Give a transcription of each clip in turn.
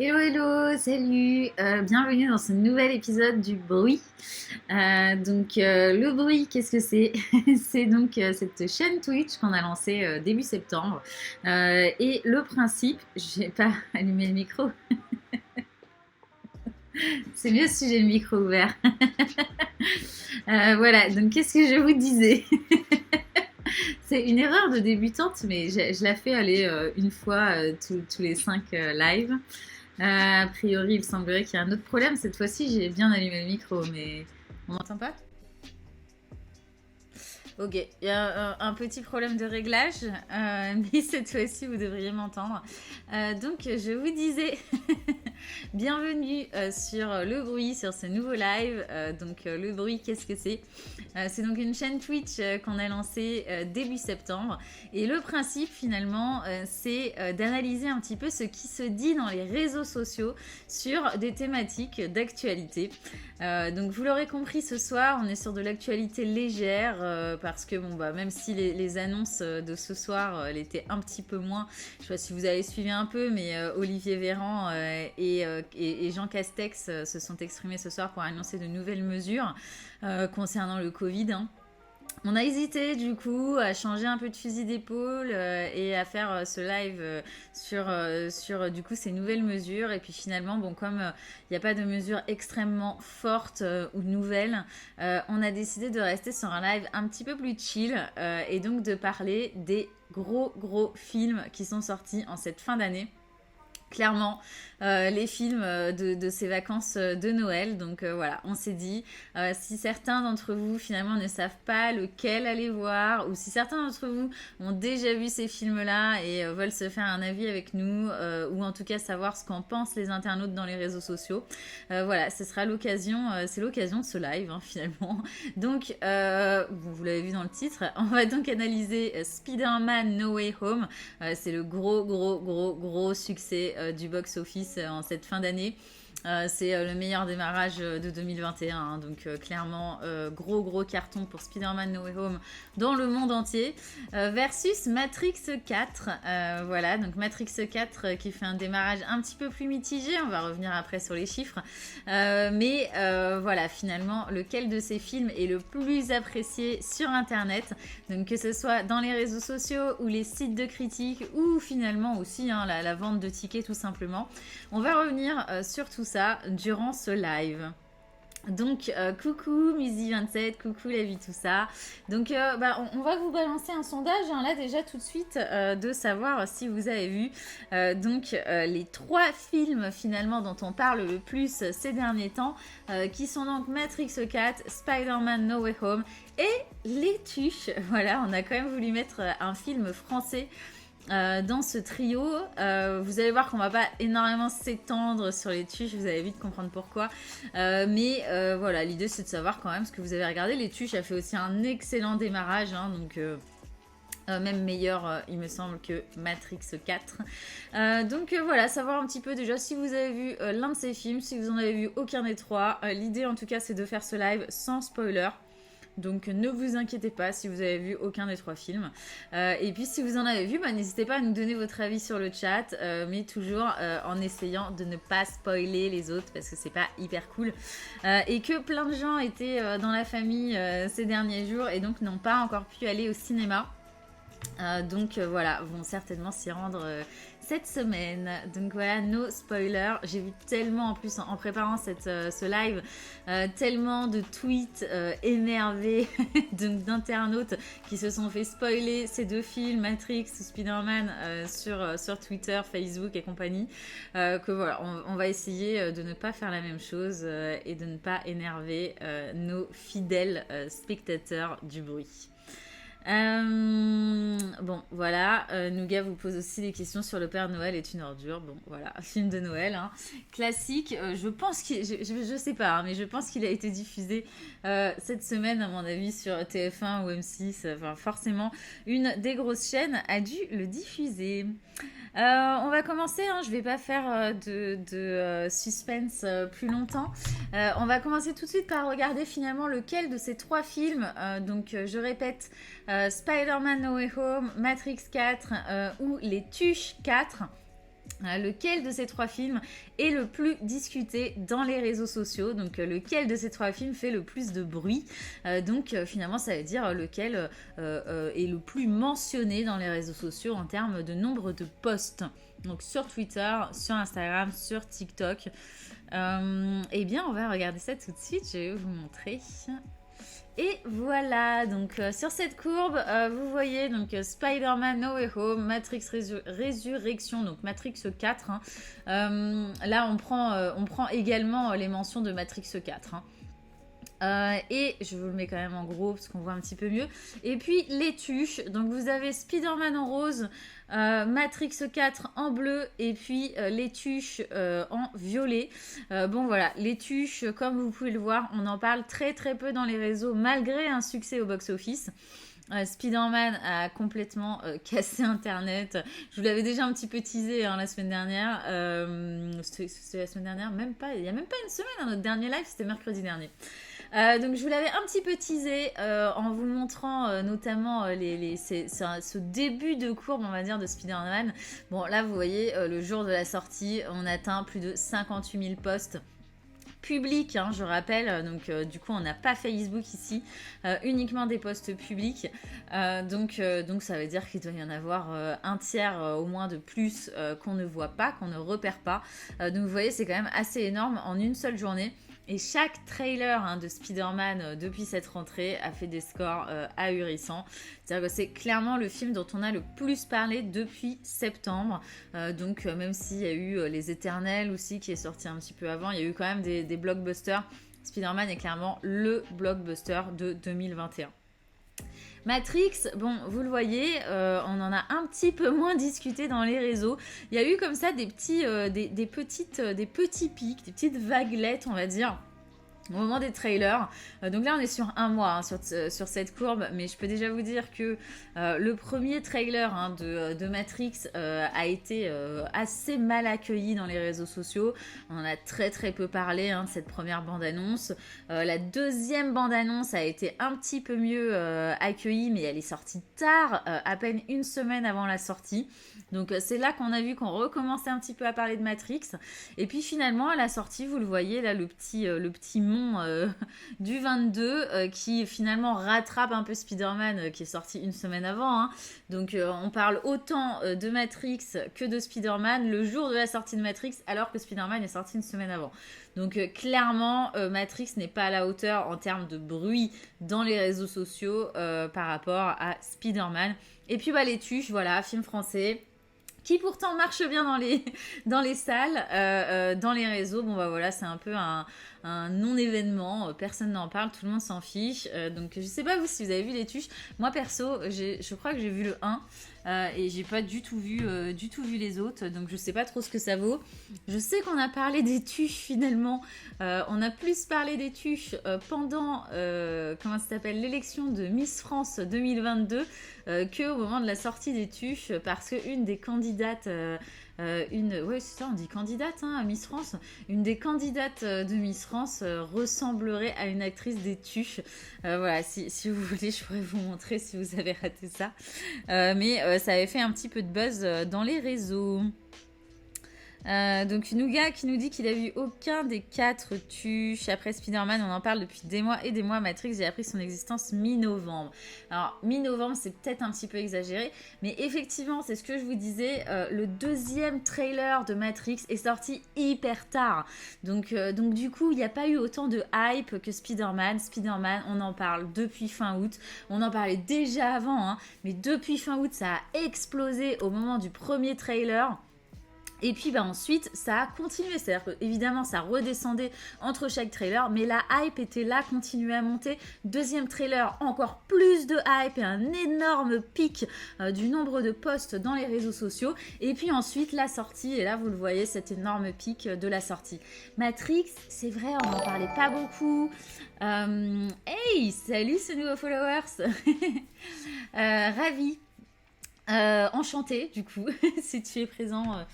Hello, hello, salut, bienvenue dans ce nouvel épisode du bruit. Le bruit, qu'est-ce que c'est? C'est donc cette chaîne Twitch qu'on a lancée début septembre. Et le principe, je vais pas allumer le micro, c'est mieux si j'ai le micro ouvert. Voilà, donc qu'est-ce que je vous disais? C'est une erreur de débutante, mais je la fais aller une fois tous les 5 lives. A priori, il semblerait qu'il y a un autre problème. Cette fois-ci, j'ai bien allumé le micro, mais on m'entend pas? Ok, il y a un petit problème de réglage, mais cette fois-ci, vous devriez m'entendre. Donc, je vous disais, bienvenue sur Le Bruit, sur ce nouveau live. Le Bruit, qu'est-ce que c'est? C'est donc une chaîne Twitch qu'on a lancée début septembre. Et le principe, finalement, c'est d'analyser un petit peu ce qui se dit dans les réseaux sociaux sur des thématiques d'actualité. Donc vous l'aurez compris, ce soir, on est sur de l'actualité légère parce que même si les annonces de ce soir l'étaient un petit peu moins, je ne sais pas si vous avez suivi un peu, mais Olivier Véran et Jean Castex se sont exprimés ce soir pour annoncer de nouvelles mesures concernant le Covid, hein. On a hésité du coup à changer un peu de fusil d'épaule et à faire ce live sur du coup ces nouvelles mesures. Et puis finalement, comme il n'y a pas de mesures extrêmement fortes ou nouvelles, on a décidé de rester sur un live un petit peu plus chill et donc de parler des gros films qui sont sortis en cette fin d'année. Clairement, les films de ces vacances de Noël. Donc voilà, on s'est dit, si certains d'entre vous finalement ne savent pas lequel aller voir, ou si certains d'entre vous ont déjà vu ces films-là et veulent se faire un avis avec nous, ou en tout cas savoir ce qu'en pensent les internautes dans les réseaux sociaux, voilà, ce sera l'occasion, c'est l'occasion de ce live hein, finalement. Donc, vous l'avez vu dans le titre, on va donc analyser Spider-Man No Way Home. C'est le gros succès du box-office en cette fin d'année. C'est le meilleur démarrage de 2021, hein, donc clairement gros carton pour Spider-Man No Way Home dans le monde entier versus Matrix 4. Voilà, donc Matrix 4 qui fait un démarrage un petit peu plus mitigé, on va revenir après sur les chiffres, mais voilà, finalement lequel de ces films est le plus apprécié sur internet, donc que ce soit dans les réseaux sociaux ou les sites de critiques ou finalement aussi hein, la vente de tickets tout simplement. On va revenir sur tout ça durant ce live. Donc coucou Musi27, coucou la vie tout ça. Donc on va vous balancer un sondage hein, là déjà tout de suite de savoir si vous avez vu les 3 films finalement dont on parle le plus ces derniers temps qui sont donc Matrix 4, Spider-Man No Way Home et Les Tuches. Voilà, on a quand même voulu mettre un film français dans ce trio. Vous allez voir qu'on va pas énormément s'étendre sur les tuches, vous allez vite comprendre pourquoi. Voilà, l'idée c'est de savoir quand même ce que vous avez regardé. Les tuches a fait aussi un excellent démarrage, hein, donc même meilleur il me semble que Matrix 4. Voilà, savoir un petit peu déjà si vous avez vu l'un de ces films, si vous en avez vu aucun des 3. L'idée en tout cas c'est de faire ce live sans spoiler. Donc ne vous inquiétez pas si vous avez vu aucun des 3 films. Et puis si vous en avez vu, n'hésitez pas à nous donner votre avis sur le chat, mais toujours en essayant de ne pas spoiler les autres parce que c'est pas hyper cool. Et que plein de gens étaient dans la famille ces derniers jours et donc n'ont pas encore pu aller au cinéma. Voilà, vont certainement s'y rendre cette semaine. Donc voilà, no spoiler. J'ai vu tellement en plus en préparant ce live, tellement de tweets énervés d'internautes qui se sont fait spoiler ces 2 films, Matrix ou Spider-Man, sur Twitter, Facebook et compagnie, que voilà, on va essayer de ne pas faire la même chose et de ne pas énerver nos fidèles spectateurs du bruit. Voilà, Nougat vous pose aussi des questions sur Le Père Noël est une ordure. Bon, voilà, film de Noël, hein. Classique. Je pense qu'il, je sais pas, hein, mais je pense qu'il a été diffusé cette semaine, à mon avis, sur TF1 ou M6. Enfin, forcément, une des grosses chaînes a dû le diffuser. On va commencer, hein, je vais pas faire de suspense plus longtemps. On va commencer tout de suite par regarder finalement lequel de ces 3 films, je répète, Spider-Man No Way Home, Matrix 4 ou Les Tuches 4 Lequel de ces 3 films est le plus discuté dans les réseaux sociaux? Donc lequel de ces 3 films fait le plus de bruit? Donc finalement ça veut dire lequel est le plus mentionné dans les réseaux sociaux en termes de nombre de posts. Donc sur Twitter, sur Instagram, sur TikTok. Eh bien on va regarder ça tout de suite, je vais vous montrer. Et voilà, donc sur cette courbe, vous voyez donc Spider-Man No Way Home, Matrix Résurrection, donc Matrix 4. Hein. Là, on prend également les mentions de Matrix 4. Hein. Et je vous le mets quand même en gros parce qu'on voit un petit peu mieux. Et puis les tuches, donc vous avez Spider-Man en rose, Matrix 4 en bleu et puis les tuches en violet. Bon voilà, les tuches, comme vous pouvez le voir, on en parle très très peu dans les réseaux malgré un succès au box-office. Spider-Man a complètement cassé Internet. Je vous l'avais déjà un petit peu teasé hein, la semaine dernière. C'était la semaine dernière, même pas. Il n'y a même pas une semaine. Hein, notre dernier live, c'était mercredi dernier. Donc je vous l'avais un petit peu teasé en vous montrant notamment ce début de courbe, on va dire, de Spider-Man. Bon, là, vous voyez, le jour de la sortie, on atteint plus de 58 000 posts publics, hein, je rappelle, donc du coup on n'a pas Facebook ici, uniquement des posts publics, donc ça veut dire qu'il doit y en avoir un tiers au moins de plus qu'on ne voit pas, qu'on ne repère pas, donc vous voyez c'est quand même assez énorme en une seule journée. Et chaque trailer hein, de Spider-Man depuis cette rentrée a fait des scores ahurissants. C'est-à-dire que c'est clairement le film dont on a le plus parlé depuis septembre. Donc même s'il y a eu Les Éternels aussi qui est sorti un petit peu avant, il y a eu quand même des blockbusters. Spider-Man est clairement le blockbuster de 2021. Matrix, bon, vous le voyez, on en a un petit peu moins discuté dans les réseaux. Il y a eu comme ça des petits pics, des petites vaguelettes, on va dire, au moment des trailers. Donc là, on est sur un mois hein, sur cette courbe, mais je peux déjà vous dire que le premier trailer hein, de Matrix a été assez mal accueilli dans les réseaux sociaux. On en a très très peu parlé hein, de cette première bande-annonce. La deuxième bande-annonce a été un petit peu mieux accueillie, mais elle est sortie tard, à peine une semaine avant la sortie. Donc c'est là qu'on a vu qu'on recommençait un petit peu à parler de Matrix. Et puis finalement, à la sortie, vous le voyez, là, le petit mont du 22 qui finalement rattrape un peu Spider-Man qui est sorti une semaine avant. Hein. Donc on parle autant de Matrix que de Spider-Man le jour de la sortie de Matrix alors que Spider-Man est sorti une semaine avant. Donc clairement, Matrix n'est pas à la hauteur en termes de bruit dans les réseaux sociaux par rapport à Spider-Man. Et puis bah, les tuches, voilà, film français qui pourtant marche bien dans les salles, dans les réseaux. Bon bah voilà, c'est un peu un non-événement, personne n'en parle, tout le monde s'en fiche. Donc je sais pas vous si vous avez vu les tuches. Moi perso, je crois que j'ai vu le 1 et j'ai pas du tout vu les autres, donc je sais pas trop ce que ça vaut. Je sais qu'on a parlé des tuches finalement, on a plus parlé des tuches pendant comment ça s'appelle, l'élection de Miss France 2022 qu'au moment de la sortie des tuches, parce que une des candidates ouais c'est ça, on dit candidate hein, à Miss France, une des candidates de Miss France ressemblerait à une actrice des tuches. Voilà, si vous voulez je pourrais vous montrer si vous avez raté ça, mais ça avait fait un petit peu de buzz dans les réseaux. Donc Nougat qui nous dit qu'il a vu aucun des 4 tuches. Après Spider-Man, on en parle depuis des mois et des mois. Matrix, j'ai appris son existence mi-novembre. Alors mi-novembre, c'est peut-être un petit peu exagéré, mais effectivement, c'est ce que je vous disais. Le deuxième trailer de Matrix est sorti hyper tard. Donc du coup, il n'y a pas eu autant de hype que Spider-Man. Spider-Man, on en parle depuis fin août. On en parlait déjà avant, hein, mais depuis fin août, ça a explosé au moment du premier trailer. Et puis bah, ensuite, ça a continué. C'est-à-dire qu'évidemment, ça redescendait entre chaque trailer, mais la hype était là, continuait à monter. Deuxième trailer, encore plus de hype et un énorme pic du nombre de posts dans les réseaux sociaux. Et puis ensuite, la sortie. Et là, vous le voyez, cet énorme pic de la sortie. Matrix, c'est vrai, on n'en parlait pas beaucoup. Hey, salut ce nouveau followers. Ravi. Enchanté, du coup, si tu es présent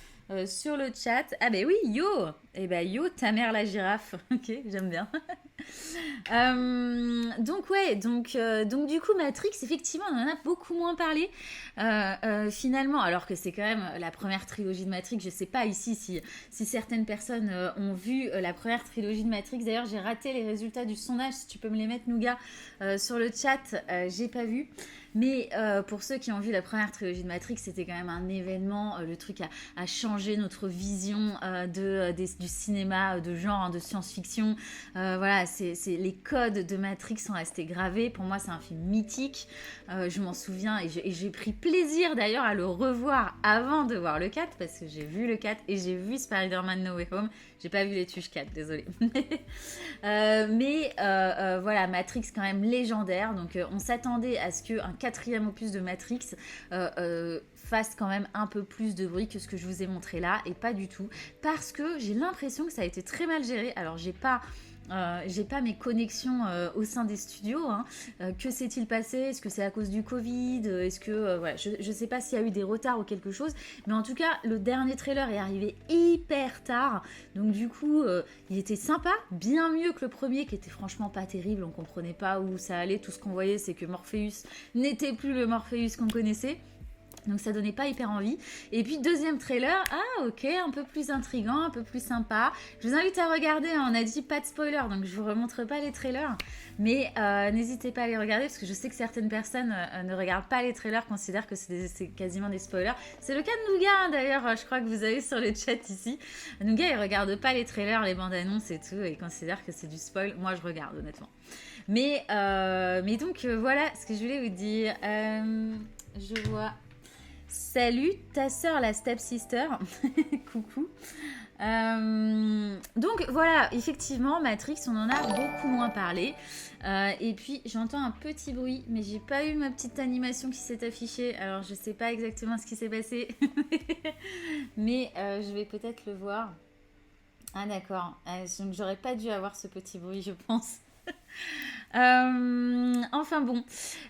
sur le chat. Ah ben oui, yo. Eh ben yo, ta mère la girafe. Ok, j'aime bien. Donc ouais, donc du coup Matrix, effectivement, on en a beaucoup moins parlé finalement, alors que c'est quand même la première trilogie de Matrix. Je sais pas ici si certaines personnes ont vu la première trilogie de Matrix. D'ailleurs, j'ai raté les résultats du sondage. Si tu peux me les mettre, Nougat, sur le chat, j'ai pas vu. Mais pour ceux qui ont vu la première trilogie de Matrix, c'était quand même un événement. Le truc a changé notre vision du cinéma de genre, hein, de science-fiction. Voilà, les codes de Matrix sont restés gravés. Pour moi, c'est un film mythique. Je m'en souviens et j'ai pris plaisir d'ailleurs à le revoir avant de voir le 4 parce que j'ai vu le 4 et j'ai vu Spider-Man No Way Home. J'ai pas vu les Tuches 4, désolée. Mais voilà, Matrix quand même légendaire. Donc on s'attendait à ce qu'un quatrième opus de Matrix fasse quand même un peu plus de bruit que ce que je vous ai montré là, et pas du tout. Parce que j'ai l'impression que ça a été très mal géré. Alors j'ai pas mes connexions au sein des studios. Hein. Que s'est-il passé? Est-ce que c'est à cause du Covid? Est-ce que voilà, je ne sais pas s'il y a eu des retards ou quelque chose, mais en tout cas, le dernier trailer est arrivé hyper tard. Donc du coup, il était sympa, bien mieux que le premier qui était franchement pas terrible. On comprenait pas où ça allait. Tout ce qu'on voyait, c'est que Morpheus n'était plus le Morpheus qu'on connaissait. Donc ça donnait pas hyper envie. Et puis deuxième trailer, ah ok, un peu plus intriguant, un peu plus sympa. Je vous invite à regarder, hein, on a dit pas de spoiler, donc je vous remontre pas les trailers. Mais n'hésitez pas à les regarder, parce que je sais que certaines personnes ne regardent pas les trailers, considèrent que c'est quasiment des spoilers. C'est le cas de Nougat, hein, d'ailleurs, je crois que vous avez sur le chat ici. Nougat, il regarde pas les trailers, les bandes annonces et tout, et il considère que c'est du spoil. Moi, je regarde, honnêtement. Mais donc, voilà ce que je voulais vous dire. Je vois... Salut, ta sœur, la stepsister. Coucou. Donc voilà, effectivement, Matrix, on en a beaucoup moins parlé. Et puis j'entends un petit bruit, mais j'ai pas eu ma petite animation qui s'est affichée. Alors je sais pas exactement ce qui s'est passé, mais je vais peut-être le voir. Ah d'accord. Donc j'aurais pas dû avoir ce petit bruit, je pense. Enfin bon,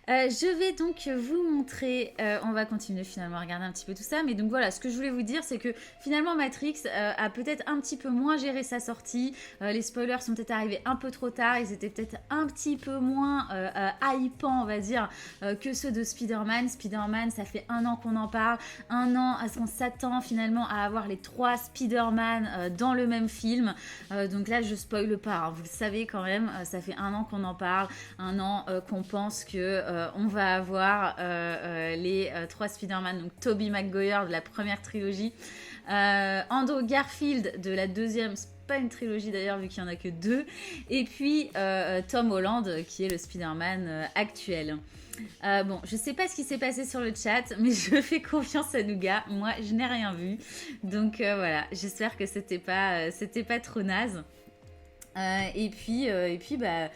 je vais donc vous montrer, on va continuer finalement à regarder un petit peu tout ça, mais donc voilà, ce que je voulais vous dire, c'est que finalement Matrix a peut-être un petit peu moins géré sa sortie, les spoilers sont peut-être arrivés un peu trop tard, ils étaient peut-être un petit peu moins hypants, on va dire, que ceux de Spider-Man. Spider-Man, ça fait 1 an qu'on en parle, 1 an à ce qu'on s'attend finalement à avoir les 3 Spider-Man dans le même film, donc là je spoile pas, hein, vous le savez quand même, ça fait 1 an qu'on en parle, 1 an qu'on pense que on va avoir les 3 Spider-Man, donc Tobey Maguire de la première trilogie, Andrew Garfield de la deuxième, c'est pas une trilogie d'ailleurs vu qu'il n'y en a que 2, et puis Tom Holland qui est le Spider-Man actuel. Bon, je sais pas ce qui s'est passé sur le chat, mais je fais confiance à Nougat. Moi, je n'ai rien vu, donc voilà. J'espère que c'était pas trop naze. Et puis, bah.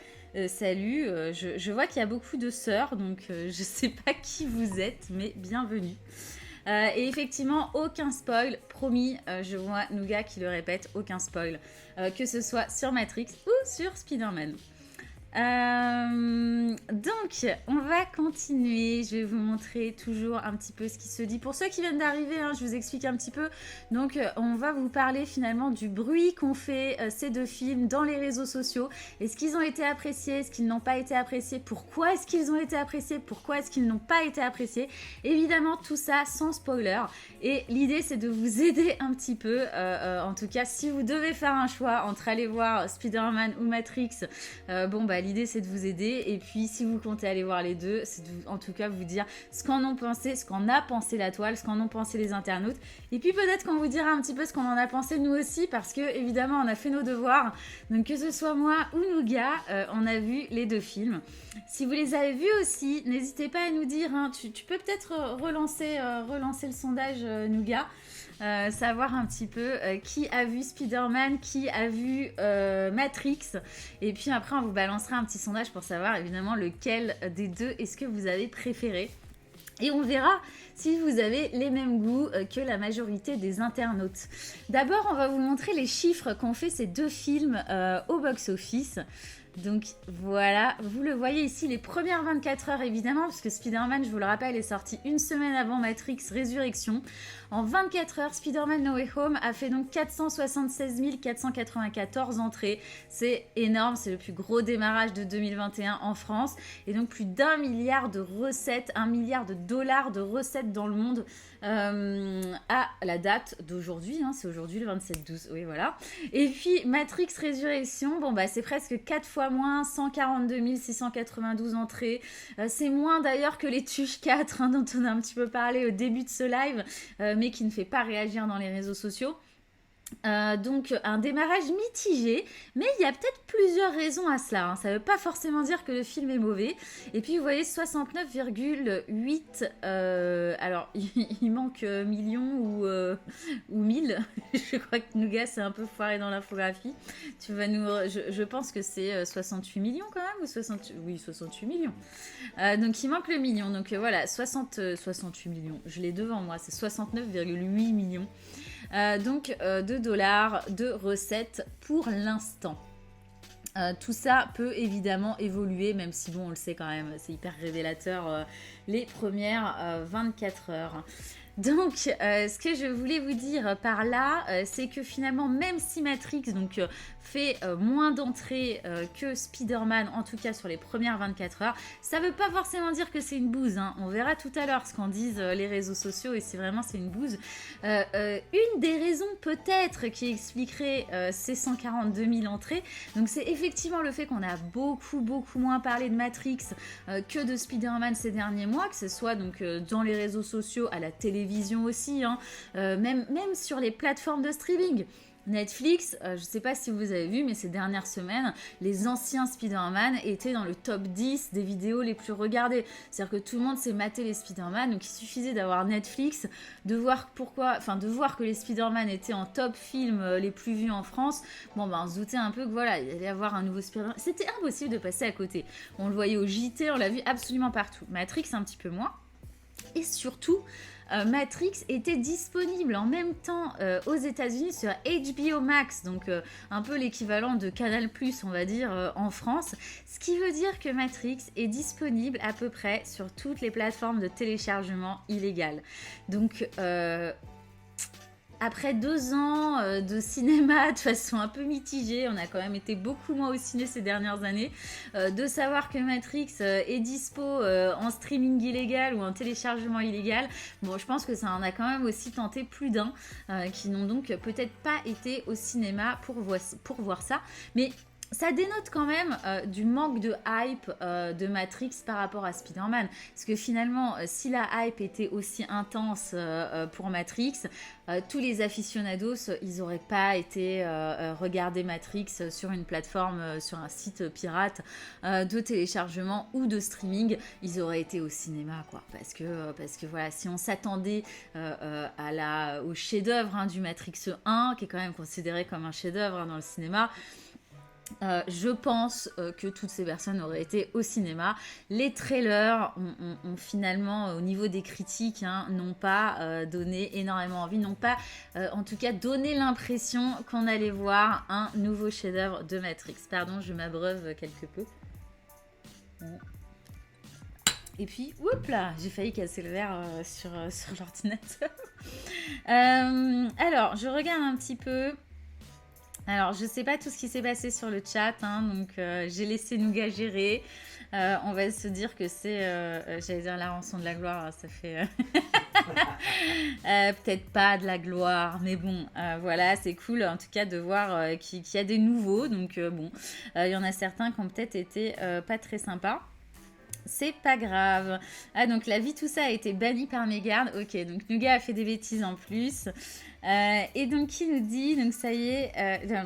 Salut, je vois qu'il y a beaucoup de sœurs, donc je sais pas qui vous êtes, mais bienvenue. Et effectivement, aucun spoil, promis, je vois Nougat qui le répète, aucun spoil, que ce soit sur Matrix ou sur Spider-Man. Donc, on va continuer. Je vais vous montrer toujours un petit peu ce qui se dit. Pour ceux qui viennent d'arriver, hein, je vous explique un petit peu. Donc, on va vous parler finalement du bruit qu'ont fait ces 2 films dans les réseaux sociaux. Est-ce qu'ils ont été appréciés? Est-ce qu'ils n'ont pas été appréciés? Pourquoi est-ce qu'ils ont été appréciés? Pourquoi est-ce qu'ils n'ont pas été appréciés? Évidemment, tout ça sans spoiler. Et l'idée, c'est de vous aider un petit peu. En tout cas, si vous devez faire un choix entre aller voir Spider-Man ou Matrix, bon, bah, l'idée c'est de vous aider, et puis si vous comptez aller voir les 2, c'est en tout cas vous dire ce qu'en ont pensé, ce qu'en a pensé la toile, ce qu'en ont pensé les internautes, et puis peut-être qu'on vous dira un petit peu ce qu'on en a pensé nous aussi, parce que évidemment on a fait nos devoirs, donc que ce soit moi ou Nougat, on a vu les 2 films. Si vous les avez vus aussi, n'hésitez pas à nous dire, hein, tu peux peut-être relancer le sondage, Nougat. Savoir un petit peu qui a vu Spider-Man, qui a vu Matrix, et puis après on vous balancera un petit sondage pour savoir évidemment lequel des 2 est-ce que vous avez préféré, et on verra si vous avez les mêmes goûts que la majorité des internautes. D'abord, on va vous montrer les chiffres qu'ont fait ces 2 films au box-office. Donc voilà, vous le voyez ici, les premières 24 heures évidemment, parce que Spider-Man, je vous le rappelle, est sorti une semaine avant Matrix Résurrection. En 24 heures, Spider-Man No Way Home a fait donc 476 494 entrées. C'est énorme, c'est le plus gros démarrage de 2021 en France. Et donc plus d'1 milliard de recettes, 1 milliard de dollars de recettes dans le monde à la date d'aujourd'hui. Hein, c'est aujourd'hui le 27-12, oui voilà. Et puis Matrix Résurrection, bon bah c'est presque 4 fois moins, 142 692 entrées. C'est moins d'ailleurs que les Tuches 4 hein, dont on a un petit peu parlé au début de ce live, mais qui ne fait pas réagir dans les réseaux sociaux. Donc un démarrage mitigé, mais il y a peut-être plusieurs raisons à cela, hein. Ça ne veut pas forcément dire que le film est mauvais. Et puis vous voyez 69,8 alors il manque millions ou 1000. Je crois que Nougat c'est un peu foiré dans l'infographie. Tu vas nous je pense que c'est 68 millions quand même, ou 60 oui 68 millions. Donc il manque le million, donc voilà 68 millions, je l'ai devant moi, c'est 69,8 millions. Donc de dollars de recettes pour l'instant. Tout ça peut évidemment évoluer, même si bon on le sait quand même, c'est hyper révélateur les premières 24 heures. Donc, ce que je voulais vous dire par là, c'est que finalement, même si Matrix donc, fait moins d'entrées que Spider-Man, en tout cas sur les premières 24 heures, ça ne veut pas forcément dire que c'est une bouse. Hein. On verra tout à l'heure ce qu'en disent les réseaux sociaux et si vraiment c'est une bouse. Une des raisons peut-être qui expliquerait ces 142 000 entrées, donc c'est effectivement le fait qu'on a beaucoup moins parlé de Matrix que de Spider-Man ces derniers mois, que ce soit donc, dans les réseaux sociaux, à la télévision aussi, hein, même sur les plateformes de streaming. Netflix, je ne sais pas si vous avez vu, mais ces dernières semaines, les anciens Spider-Man étaient dans le top 10 des vidéos les plus regardées. C'est-à-dire que tout le monde s'est maté les Spider-Man, donc il suffisait d'avoir Netflix, de voir que les Spider-Man étaient en top films les plus vus en France. Bon, ben on se doutait un peu que voilà, il allait y avoir un nouveau Spider-Man. C'était impossible de passer à côté. On le voyait au JT, on l'a vu absolument partout. Matrix, un petit peu moins. Et surtout, Matrix était disponible en même temps aux États-Unis sur HBO Max, donc un peu l'équivalent de Canal+, on va dire, en France. Ce qui veut dire que Matrix est disponible à peu près sur toutes les plateformes de téléchargement illégal. Donc, après 2 ans de cinéma de façon un peu mitigée, on a quand même été beaucoup moins au ciné ces dernières années, de savoir que Matrix est dispo en streaming illégal ou en téléchargement illégal, bon je pense que ça en a quand même aussi tenté plus d'un qui n'ont donc peut-être pas été au cinéma pour voir ça, mais ça dénote quand même du manque de hype de Matrix par rapport à Spider-Man. Parce que finalement, si la hype était aussi intense pour Matrix, tous les aficionados, ils n'auraient pas été regarder Matrix sur une plateforme, sur un site pirate de téléchargement ou de streaming. Ils auraient été au cinéma, quoi. Parce que voilà, si on s'attendait au chef-d'œuvre hein, du Matrix 1, qui est quand même considéré comme un chef-d'œuvre hein, dans le cinéma, je pense que toutes ces personnes auraient été au cinéma. Les trailers ont finalement, au niveau des critiques, hein, n'ont pas donné énormément envie, n'ont pas en tout cas donné l'impression qu'on allait voir un nouveau chef-d'œuvre de Matrix. Pardon, je m'abreuve quelque peu. Et puis, oups là, j'ai failli casser le verre sur l'ordinateur. Alors, je regarde un petit peu. Alors, je ne sais pas tout ce qui s'est passé sur le chat, hein, donc j'ai laissé Nougat gérer. On va se dire que c'est, j'allais dire la rançon de la gloire, ça fait peut-être pas de la gloire, mais bon, voilà, c'est cool en tout cas de voir qu'il y a des nouveaux. Donc bon, il y en a certains qui ont peut-être été pas très sympas. C'est pas grave. Ah, donc la vie, tout ça a été banni par mes gardes. Ok, donc Nougat a fait des bêtises en plus. Et donc, qui nous dit, donc ça y est,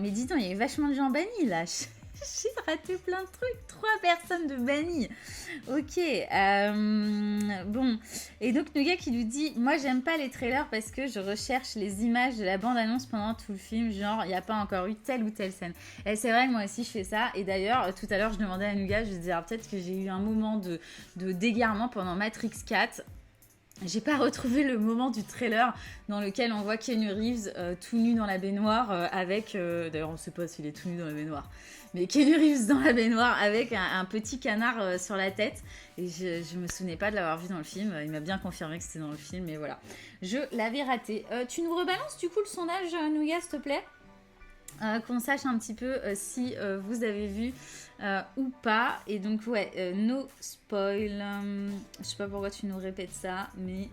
mais dis donc, il y a vachement de gens bannis là. J'ai raté plein de trucs. 3 personnes de bannis. Ok. Bon. Et donc, Nougat qui nous dit, moi, j'aime pas les trailers parce que je recherche les images de la bande-annonce pendant tout le film. Genre, il n'y a pas encore eu telle ou telle scène. Et c'est vrai que moi aussi, je fais ça. Et d'ailleurs, tout à l'heure, je demandais à Nougat, je disais, alors peut-être que j'ai eu un moment de d'égarement pendant Matrix 4. J'ai pas retrouvé le moment du trailer dans lequel on voit Keanu Reeves tout nu dans la baignoire avec... D'ailleurs, on sait pas s'il est tout nu dans la baignoire. Mais Keanu Reeves dans la baignoire avec un petit canard sur la tête. Et je me souvenais pas de l'avoir vu dans le film. Il m'a bien confirmé que c'était dans le film, mais voilà. Je l'avais raté. Tu nous rebalances du coup le sondage, Nougat, s'il te plaît, qu'on sache un petit peu si vous avez vu ou pas. Et donc ouais, no spoil. Je sais pas pourquoi tu nous répètes ça, mais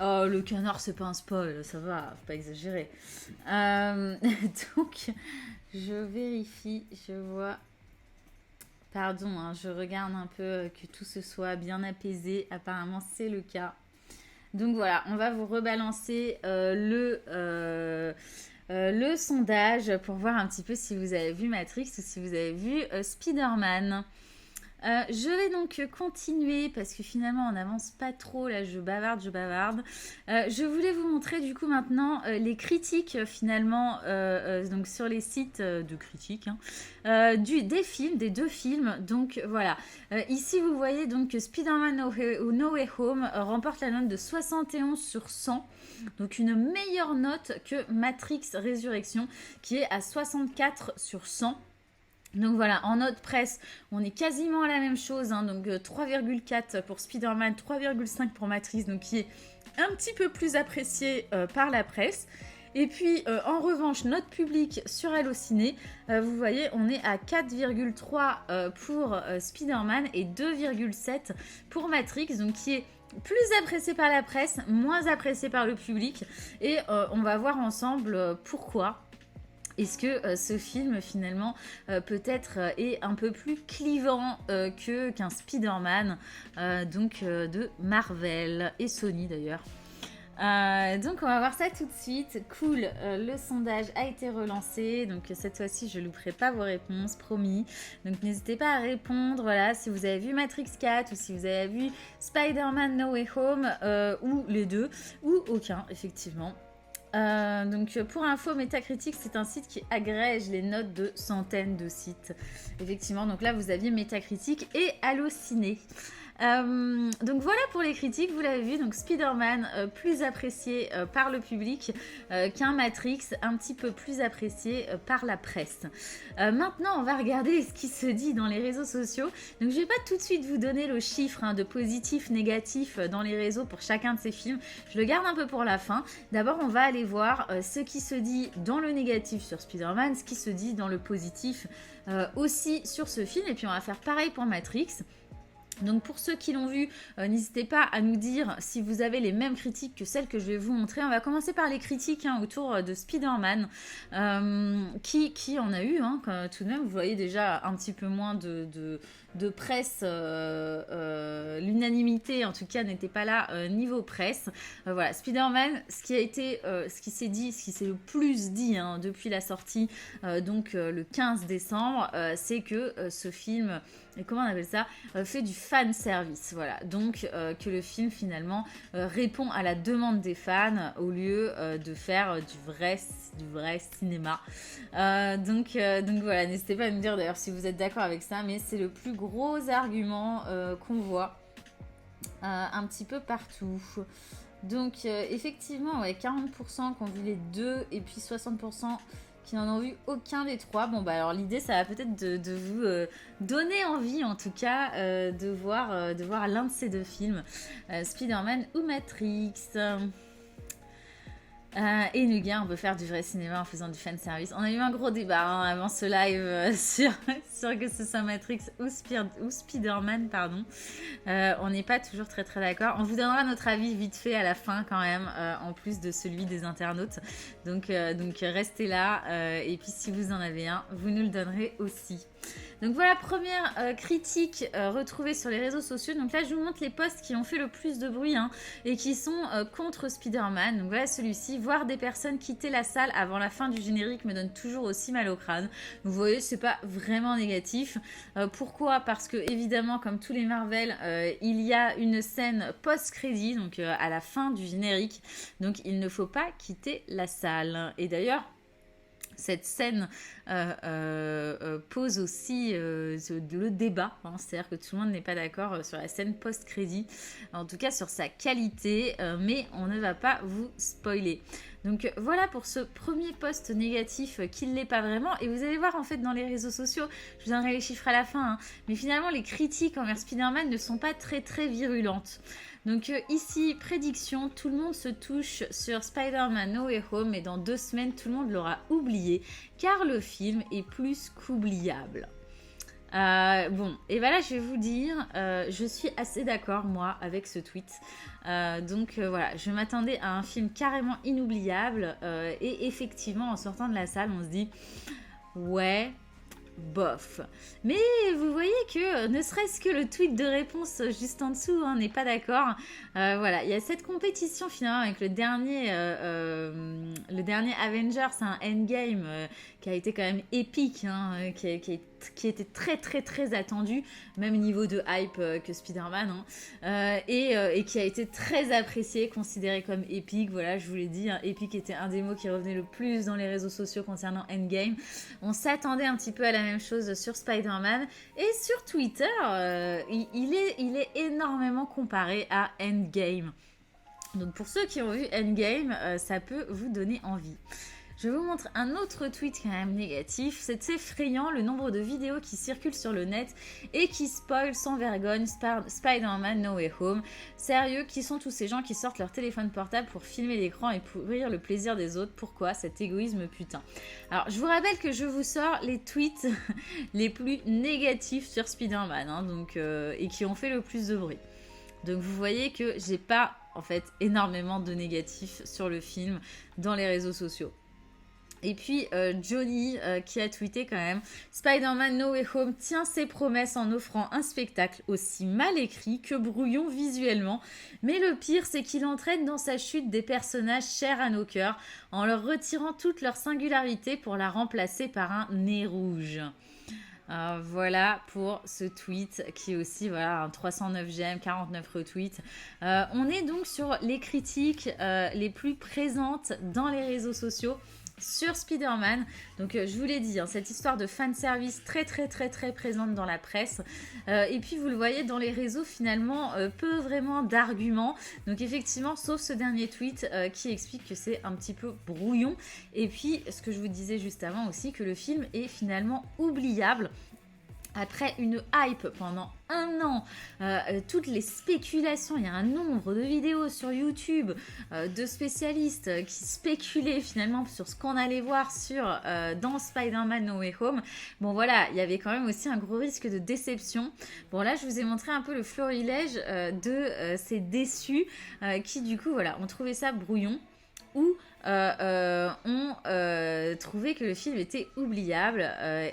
oh, le canard c'est pas un spoil, ça va, faut pas exagérer. Donc je vérifie, je vois. Pardon, hein, je regarde un peu que tout se soit bien apaisé. Apparemment c'est le cas. Donc voilà, on va vous rebalancer le sondage pour voir un petit peu si vous avez vu Matrix ou si vous avez vu Spider-Man. Je vais donc continuer parce que finalement on n'avance pas trop, là je bavarde. Je voulais vous montrer du coup maintenant les critiques finalement donc sur les sites de critiques des films, des deux films. Donc voilà, ici vous voyez donc que Spider-Man No Way Home remporte la note de 71 sur 100. Donc une meilleure note que Matrix Résurrection qui est à 64 sur 100. Donc voilà, en note presse, on est quasiment à la même chose, hein, donc 3,4 pour Spider-Man, 3,5 pour Matrix, donc qui est un petit peu plus apprécié par la presse. Et puis en revanche, note publique sur Allociné, vous voyez, on est à 4,3 pour Spider-Man et 2,7 pour Matrix, donc qui est plus apprécié par la presse, moins apprécié par le public. Et on va voir ensemble pourquoi. Est-ce que ce film finalement peut-être est un peu plus clivant qu'un Spider-Man de Marvel et Sony d'ailleurs. Donc on va voir ça tout de suite. Cool, le sondage a été relancé, donc cette fois-ci je ne louperai pas vos réponses, promis. Donc n'hésitez pas à répondre, voilà, si vous avez vu Matrix 4 ou si vous avez vu Spider-Man No Way Home ou les deux ou aucun effectivement. Donc pour info, Metacritic c'est un site qui agrège les notes de centaines de sites. Effectivement, donc là vous aviez Metacritic et Allociné. Donc voilà pour les critiques, vous l'avez vu, donc Spider-Man plus apprécié par le public qu'un Matrix, un petit peu plus apprécié par la presse. Maintenant on va regarder ce qui se dit dans les réseaux sociaux. Donc je vais pas tout de suite vous donner le chiffre de positif, négatif dans les réseaux pour chacun de ces films, je le garde un peu pour la fin. D'abord on va aller voir ce qui se dit dans le négatif sur Spider-Man, ce qui se dit dans le positif aussi sur ce film, et puis on va faire pareil pour Matrix. Donc pour ceux qui l'ont vu, n'hésitez pas à nous dire si vous avez les mêmes critiques que celles que je vais vous montrer. On va commencer par les critiques autour de Spider-Man, qui en a eu tout de même. Vous voyez déjà un petit peu moins de presse, l'unanimité en tout cas n'était pas là niveau presse. Voilà, Spider-Man, ce qui s'est dit, ce qui s'est le plus dit depuis la sortie, le 15 décembre, c'est que ce film... Et comment on appelle ça, fait du fan service, voilà. Donc que le film finalement répond à la demande des fans au lieu de faire du vrai cinéma. Donc voilà, n'hésitez pas à me dire d'ailleurs si vous êtes d'accord avec ça, mais c'est le plus gros argument qu'on voit un petit peu partout. Donc effectivement, ouais, 40% qui ont vu les deux et puis 60% qui n'en ont vu aucun des trois. Bon, bah alors l'idée, ça va peut-être de vous donner envie, en tout cas, de voir l'un de ces deux films, Spider-Man ou Matrix. Et Nuga, on peut faire du vrai cinéma en faisant du fan service. On a eu un gros débat avant ce live sur que ce soit Matrix ou Spider-Man, pardon. On n'est pas toujours très très d'accord. On vous donnera notre avis vite fait à la fin quand même, en plus de celui des internautes. Donc restez là. Et puis si vous en avez un, vous nous le donnerez aussi. Donc voilà, première critique retrouvée sur les réseaux sociaux. Donc là, je vous montre les posts qui ont fait le plus de bruit et qui sont contre Spider-Man. Donc voilà celui-ci. Voir des personnes quitter la salle avant la fin du générique me donne toujours aussi mal au crâne. Vous voyez, c'est pas vraiment négatif. Pourquoi ? Parce que évidemment, comme tous les Marvel, il y a une scène post-crédit, donc à la fin du générique. Donc il ne faut pas quitter la salle. Et d'ailleurs, cette scène pose aussi le débat, hein, c'est-à-dire que tout le monde n'est pas d'accord sur la scène post-crédit, en tout cas sur sa qualité, mais on ne va pas vous spoiler. Donc voilà pour ce premier post négatif qui ne l'est pas vraiment, et vous allez voir en fait dans les réseaux sociaux, je vous donnerai les chiffres à la fin, hein, mais finalement les critiques envers Spider-Man ne sont pas très très virulentes. Donc ici, prédiction, tout le monde se touche sur Spider-Man No Way Home et dans 2 semaines, tout le monde l'aura oublié car le film est plus qu'oubliable. Bon, et voilà, je vais vous dire, je suis assez d'accord, moi, avec ce tweet. Donc voilà, je m'attendais à un film carrément inoubliable et effectivement, en sortant de la salle, on se dit, ouais, bof. Mais vous voyez que ne serait-ce que le tweet de réponse juste en dessous, hein, n'est pas d'accord. Voilà, il y a cette compétition finalement avec le dernier Avengers, un Endgame qui a été quand même épique, hein, qui était très très très attendu, même niveau de hype que Spider-Man, hein, et qui a été très apprécié, considéré comme épique. Voilà, je vous l'ai dit, hein, épique était un des mots qui revenait le plus dans les réseaux sociaux concernant Endgame. On s'attendait un petit peu à la même chose sur Spider-Man, et sur Twitter, il est énormément comparé à Endgame. Donc pour ceux qui ont vu Endgame, ça peut vous donner envie. Je vous montre un autre tweet quand même négatif. C'est effrayant le nombre de vidéos qui circulent sur le net et qui spoilent sans vergogne Spider-Man No Way Home. Sérieux, qui sont tous ces gens qui sortent leur téléphone portable pour filmer l'écran et pourrir le plaisir des autres? Pourquoi cet égoïsme putain? Alors, je vous rappelle que je vous sors les tweets les plus négatifs sur Spider-Man, hein, donc, et qui ont fait le plus de bruit. Donc vous voyez que j'ai pas en fait énormément de négatifs sur le film dans les réseaux sociaux. Et puis Johnny qui a tweeté quand même: Spider-Man No Way Home tient ses promesses en offrant un spectacle aussi mal écrit que brouillon visuellement. Mais le pire, c'est qu'il entraîne dans sa chute des personnages chers à nos cœurs en leur retirant toute leur singularité pour la remplacer par un nez rouge. Voilà pour ce tweet qui est aussi voilà, un 309 j'aime, 49 retweets. On est donc sur les critiques les plus présentes dans les réseaux sociaux sur Spider-Man. Donc je vous l'ai dit, hein, cette histoire de fanservice très très très très présente dans la presse, et puis vous le voyez dans les réseaux finalement peu vraiment d'arguments. Donc effectivement, sauf ce dernier tweet qui explique que c'est un petit peu brouillon, et puis ce que je vous disais juste avant aussi, que le film est finalement oubliable. Après une hype pendant 1 an, toutes les spéculations, il y a un nombre de vidéos sur YouTube de spécialistes qui spéculaient finalement sur ce qu'on allait voir dans Spider-Man No Way Home. Bon voilà, il y avait quand même aussi un gros risque de déception. Bon là, je vous ai montré un peu le florilège de ces déçus qui du coup voilà, ont trouvé ça brouillon ou ont trouvé que le film était oubliable,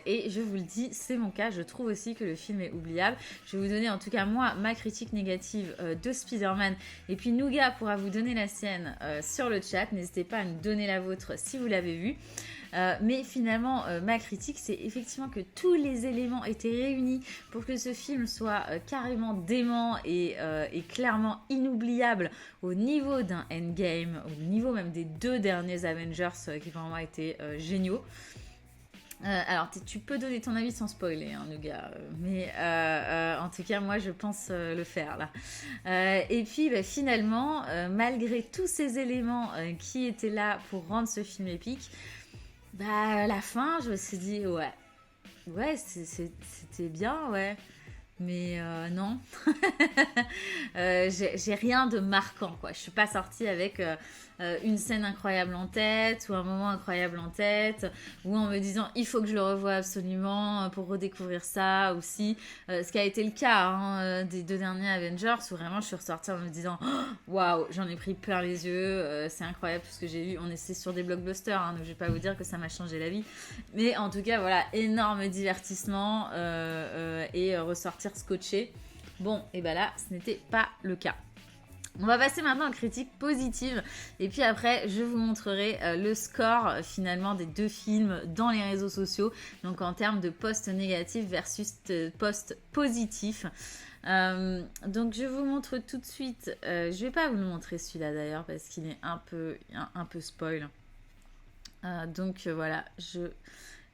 et je vous le dis, c'est mon cas, je trouve aussi que le film est oubliable. Je vais vous donner en tout cas moi ma critique négative de Spider-Man, et puis Nougat pourra vous donner la sienne sur le chat. N'hésitez pas à nous donner la vôtre si vous l'avez vu. Mais finalement, ma critique, c'est effectivement que tous les éléments étaient réunis pour que ce film soit carrément dément et clairement inoubliable au niveau d'un Endgame, au niveau même des 2 derniers Avengers qui pour moi étaient géniaux. Alors, tu peux donner ton avis sans spoiler, hein, Nougat, mais en tout cas, moi, je pense le faire, là. Et puis, bah, finalement, malgré tous ces éléments qui étaient là pour rendre ce film épique, bah, à la fin, je me suis dit, ouais, c'était bien, ouais. Mais non, j'ai rien de marquant, quoi. Je suis pas sortie avec une scène incroyable en tête ou un moment incroyable en tête, ou en me disant il faut que je le revoie absolument pour redécouvrir ça aussi. Ce qui a été le cas des 2 derniers Avengers, où vraiment je suis ressortie en me disant waouh, j'en ai pris plein les yeux, c'est incroyable tout ce que j'ai vu. On était sur des blockbusters, hein, donc je vais pas vous dire que ça m'a changé la vie, mais en tout cas voilà, énorme divertissement et ressortir scotché. Bon, et ben là, ce n'était pas le cas. On va passer maintenant aux critiques positives, et puis après je vous montrerai le score finalement des 2 films dans les réseaux sociaux, donc en termes de posts négatifs versus posts positifs. Donc je vous montre tout de suite, je vais pas vous le montrer celui-là d'ailleurs parce qu'il est un peu spoil. Donc voilà, je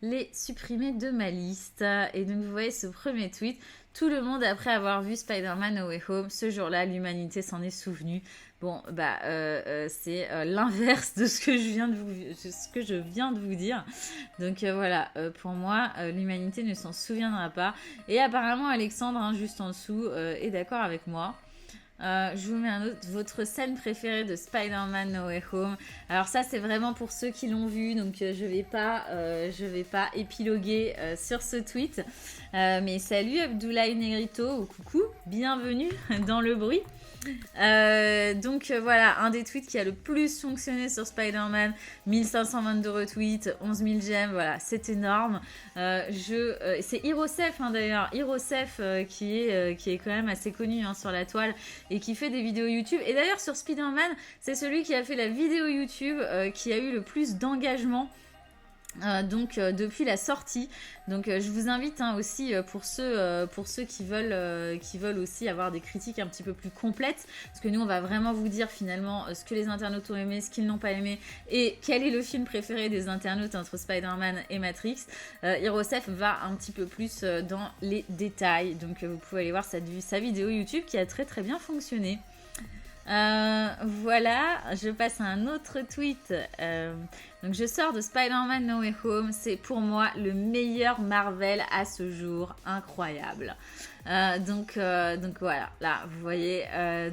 l'ai supprimé de ma liste. Et donc vous voyez ce premier tweet. Tout le monde, après avoir vu Spider-Man No Way Home, ce jour-là, l'humanité s'en est souvenue. Bon, c'est l'inverse de ce que je viens de vous dire. Donc voilà, pour moi, l'humanité ne s'en souviendra pas. Et apparemment, Alexandre, hein, juste en dessous, est d'accord avec moi. Je vous mets un autre, votre scène préférée de Spider-Man No Way Home. Alors ça, c'est vraiment pour ceux qui l'ont vu, donc je vais pas épiloguer sur ce tweet. Mais salut Abdoulaye Negrito, ou coucou, bienvenue dans le bruit. Donc voilà, un des tweets qui a le plus fonctionné sur Spider-Man, 1522 retweets, 11 000 j'aime, voilà, c'est énorme. C'est Hirosef hein, d'ailleurs, Hirosef qui est quand même assez connu hein, sur la toile et qui fait des vidéos YouTube. Et d'ailleurs sur Spider-Man, c'est celui qui a fait la vidéo YouTube qui a eu le plus d'engagement. Depuis la sortie. Donc je vous invite hein, aussi pour ceux qui veulent aussi avoir des critiques un petit peu plus complètes, parce que nous on va vraiment vous dire finalement ce que les internautes ont aimé, ce qu'ils n'ont pas aimé et quel est le film préféré des internautes entre Spider-Man et Matrix. Hirosef va un petit peu plus dans les détails, donc vous pouvez aller voir sa vidéo YouTube qui a très très bien fonctionné. Voilà, je passe à un autre tweet. Donc je sors de Spider-Man No Way Home, c'est pour moi le meilleur Marvel à ce jour, incroyable. Donc voilà, là vous voyez,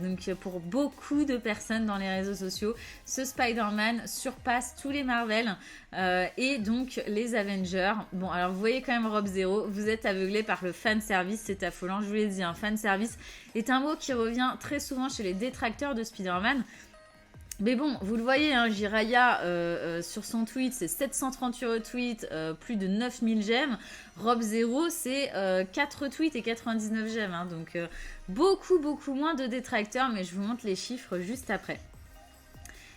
donc pour beaucoup de personnes dans les réseaux sociaux, ce Spider-Man surpasse tous les Marvel et donc les Avengers. Bon alors vous voyez quand même Rob Zero, vous êtes aveuglé par le fan service, c'est affolant, je vous l'ai dit, un fan service est un mot qui revient très souvent chez les détracteurs de Spider-Man. Mais bon, vous le voyez, hein, Jiraya sur son tweet, c'est 738 retweets, plus de 9000 j'aime. Rob Zero, c'est 4 retweets et 99 j'aime. Hein, donc beaucoup moins de détracteurs, mais je vous montre les chiffres juste après.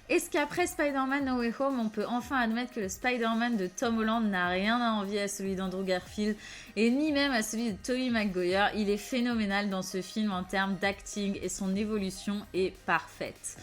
Est-ce qu'après Spider-Man No Way Home, on peut enfin admettre que le Spider-Man de Tom Holland n'a rien à envier à celui d'Andrew Garfield et ni même à celui de Tobey Maguire? Il est phénoménal dans ce film en termes d'acting et son évolution est parfaite.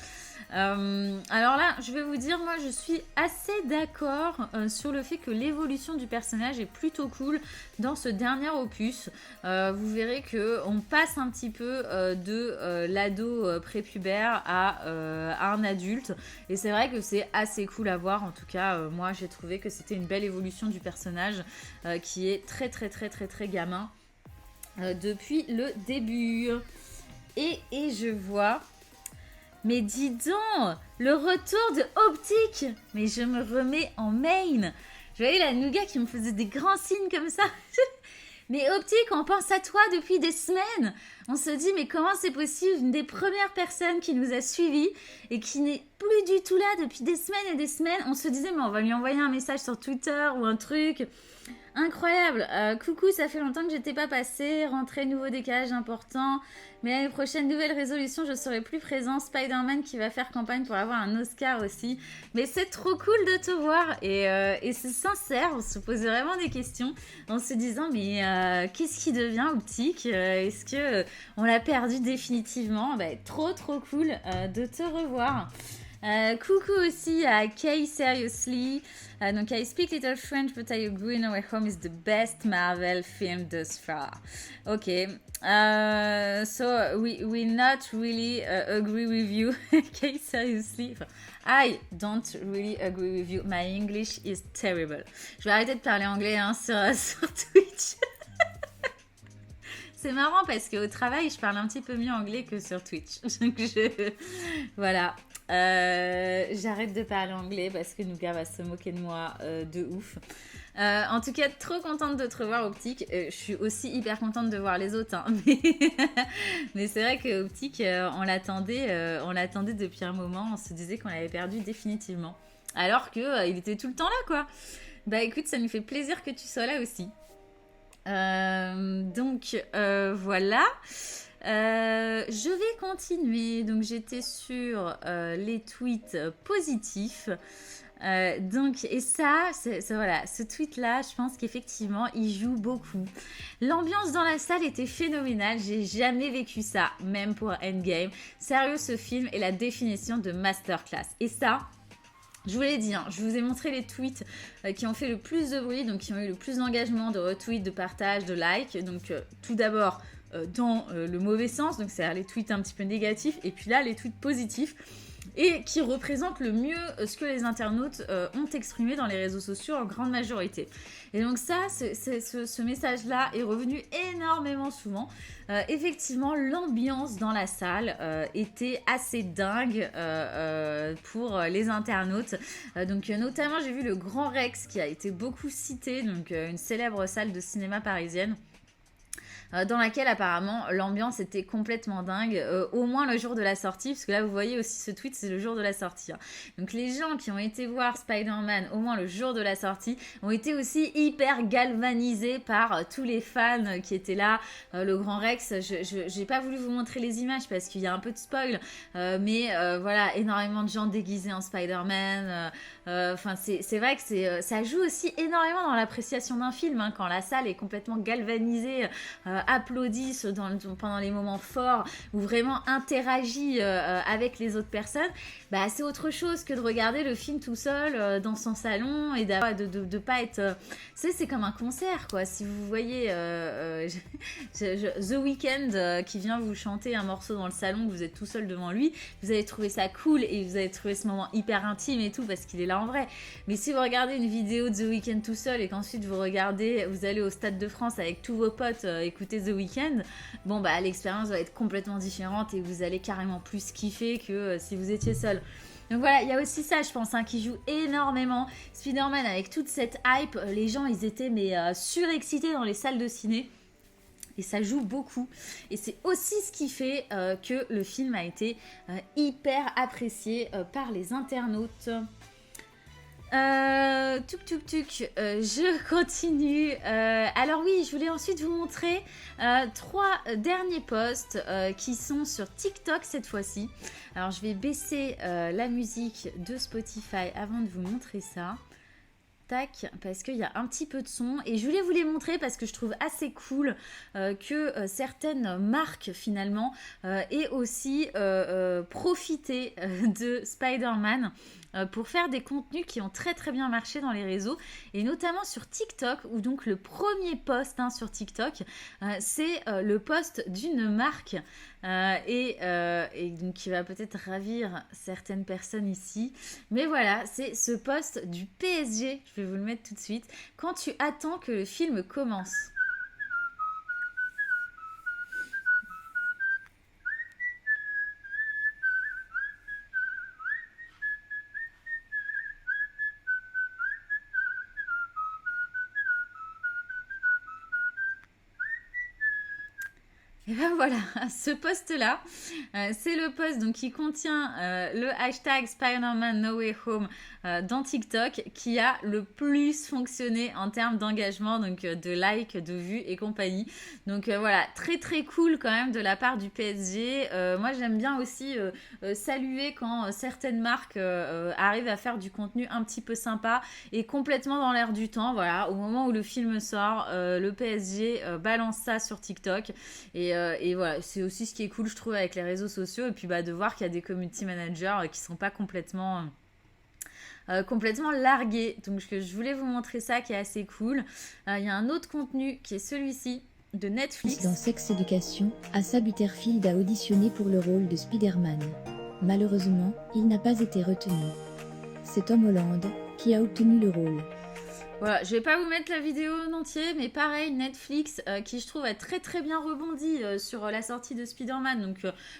Alors là, je vais vous dire, moi je suis assez d'accord sur le fait que l'évolution du personnage est plutôt cool dans ce dernier opus. Vous verrez qu'on passe un petit peu de l'ado prépubère à un adulte. Et c'est vrai que c'est assez cool à voir. En tout cas, moi j'ai trouvé que c'était une belle évolution du personnage qui est très gamin depuis le début. Et je vois... Mais dis donc, le retour de Optique. Mais je me remets en main. Je voyais la Nougat qui me faisait des grands signes comme ça. Mais Optique, on pense à toi depuis des semaines. On se dit, mais comment c'est possible? Une des premières personnes qui nous a suivis et qui n'est plus du tout là depuis des semaines et des semaines. On se disait, mais on va lui envoyer un message sur Twitter ou un truc. Incroyable. Coucou, ça fait longtemps que j'étais pas passée. Rentrée, nouveau décalage important. Mais l'année prochaine, nouvelle résolution, je serai plus présent. Spider-Man qui va faire campagne pour avoir un Oscar aussi. Mais c'est trop cool de te voir. Et c'est sincère, on se posait vraiment des questions en se disant, mais qu'est-ce qui devient Optique? Est-ce que on l'a perdu définitivement? Trop cool de te revoir. Coucou aussi à Kay Seriously. Donc, I speak little French, but I agree No Way Home is the best Marvel film thus far. Okay. So we not really agree with you. Kay Seriously. I don't really agree with you. My English is terrible. Je vais arrêter de parler anglais hein, sur Twitch. C'est marrant parce qu'au travail, je parle un petit peu mieux anglais que sur Twitch. Donc voilà. J'arrête de parler anglais parce que Nougat va se moquer de moi de ouf. En tout cas, trop contente de te revoir Optique. Je suis aussi hyper contente de voir les autres. Hein. Mais c'est vrai que Optique, on l'attendait depuis un moment. On se disait qu'on l'avait perdu définitivement. Alors qu'il était tout le temps là, quoi. Bah écoute, ça nous fait plaisir que tu sois là aussi. Voilà. Je vais continuer. Donc j'étais sur les tweets positifs. Et ça, voilà, ce tweet-là, je pense qu'effectivement, il joue beaucoup. L'ambiance dans la salle était phénoménale. J'ai jamais vécu ça, même pour Endgame. Sérieux, ce film est la définition de masterclass. Et ça, Je vous l'ai dit, hein, je vous ai montré les tweets qui ont fait le plus de bruit, donc qui ont eu le plus d'engagement, de retweets, de partages, de likes. Donc tout d'abord dans le mauvais sens, donc c'est-à-dire les tweets un petit peu négatifs, et puis là les tweets positifs, et qui représentent le mieux ce que les internautes ont exprimé dans les réseaux sociaux en grande majorité. Et donc ça, ce message-là est revenu énormément souvent. Effectivement, l'ambiance dans la salle était assez dingue pour les internautes. Donc notamment, j'ai vu le Grand Rex qui a été beaucoup cité, donc une célèbre salle de cinéma parisienne. Dans laquelle apparemment l'ambiance était complètement dingue, au moins le jour de la sortie, parce que là vous voyez aussi ce tweet, c'est le jour de la sortie. Hein. Donc les gens qui ont été voir Spider-Man au moins le jour de la sortie ont été aussi hyper galvanisés par tous les fans qui étaient là. Le Grand Rex, j'ai pas voulu vous montrer les images parce qu'il y a un peu de spoil, mais voilà, énormément de gens déguisés en Spider-Man. Enfin, c'est vrai que ça joue aussi énormément dans l'appréciation d'un film, hein, quand la salle est complètement galvanisée, applaudissent pendant les moments forts ou vraiment interagit avec les autres personnes, bah, c'est autre chose que de regarder le film tout seul dans son salon et de pas être... c'est comme un concert, quoi. Si vous voyez The Weeknd qui vient vous chanter un morceau dans le salon, que vous êtes tout seul devant lui, vous allez trouver ça cool et vous allez trouver ce moment hyper intime et tout parce qu'il est là en vrai. Mais si vous regardez une vidéo de The Weeknd tout seul et qu'ensuite vous allez au Stade de France avec tous vos potes écouter The Weeknd, bon bah l'expérience va être complètement différente et vous allez carrément plus kiffer que si vous étiez seul. Donc voilà, il y a aussi ça, je pense, hein, qui joue énormément. Spider-Man, avec toute cette hype, les gens, ils étaient surexcités dans les salles de ciné. Et ça joue beaucoup. Et c'est aussi ce qui fait que le film a été hyper apprécié par les internautes. Je continue. Alors oui, je voulais ensuite vous montrer 3 derniers posts qui sont sur TikTok cette fois-ci. Alors je vais baisser la musique de Spotify avant de vous montrer ça. Tac, parce qu'il y a un petit peu de son et je voulais vous les montrer parce que je trouve assez cool que certaines marques finalement aient aussi profité de Spider-Man pour faire des contenus qui ont très très bien marché dans les réseaux et notamment sur TikTok où donc le premier post sur TikTok c'est le post d'une marque et donc qui va peut-être ravir certaines personnes ici, mais voilà, c'est ce post du PSG, je vais vous le mettre tout de suite, quand tu attends que le film commence. Et ben voilà, ce post-là, c'est le post donc, qui contient le hashtag Spider-Man No Way Home dans TikTok qui a le plus fonctionné en termes d'engagement, donc de likes, de vues et compagnie. Donc voilà, très très cool quand même de la part du PSG. Moi j'aime bien aussi saluer quand certaines marques arrivent à faire du contenu un petit peu sympa et complètement dans l'air du temps. Voilà, au moment où le film sort, le PSG balance ça sur TikTok et voilà, c'est aussi ce qui est cool je trouve avec les réseaux sociaux et puis de voir qu'il y a des community managers qui sont pas complètement largués. Donc je voulais vous montrer ça qui est assez cool. Il y a un autre contenu qui est celui-ci de Netflix. Dans Sex Education, Asa Butterfield a auditionné pour le rôle de Spider-Man. Malheureusement, il n'a pas été retenu. C'est Tom Holland qui a obtenu le rôle. Voilà, je vais pas vous mettre la vidéo en entier, mais pareil, Netflix qui je trouve a très très bien rebondi sur la sortie de Spider-Man, donc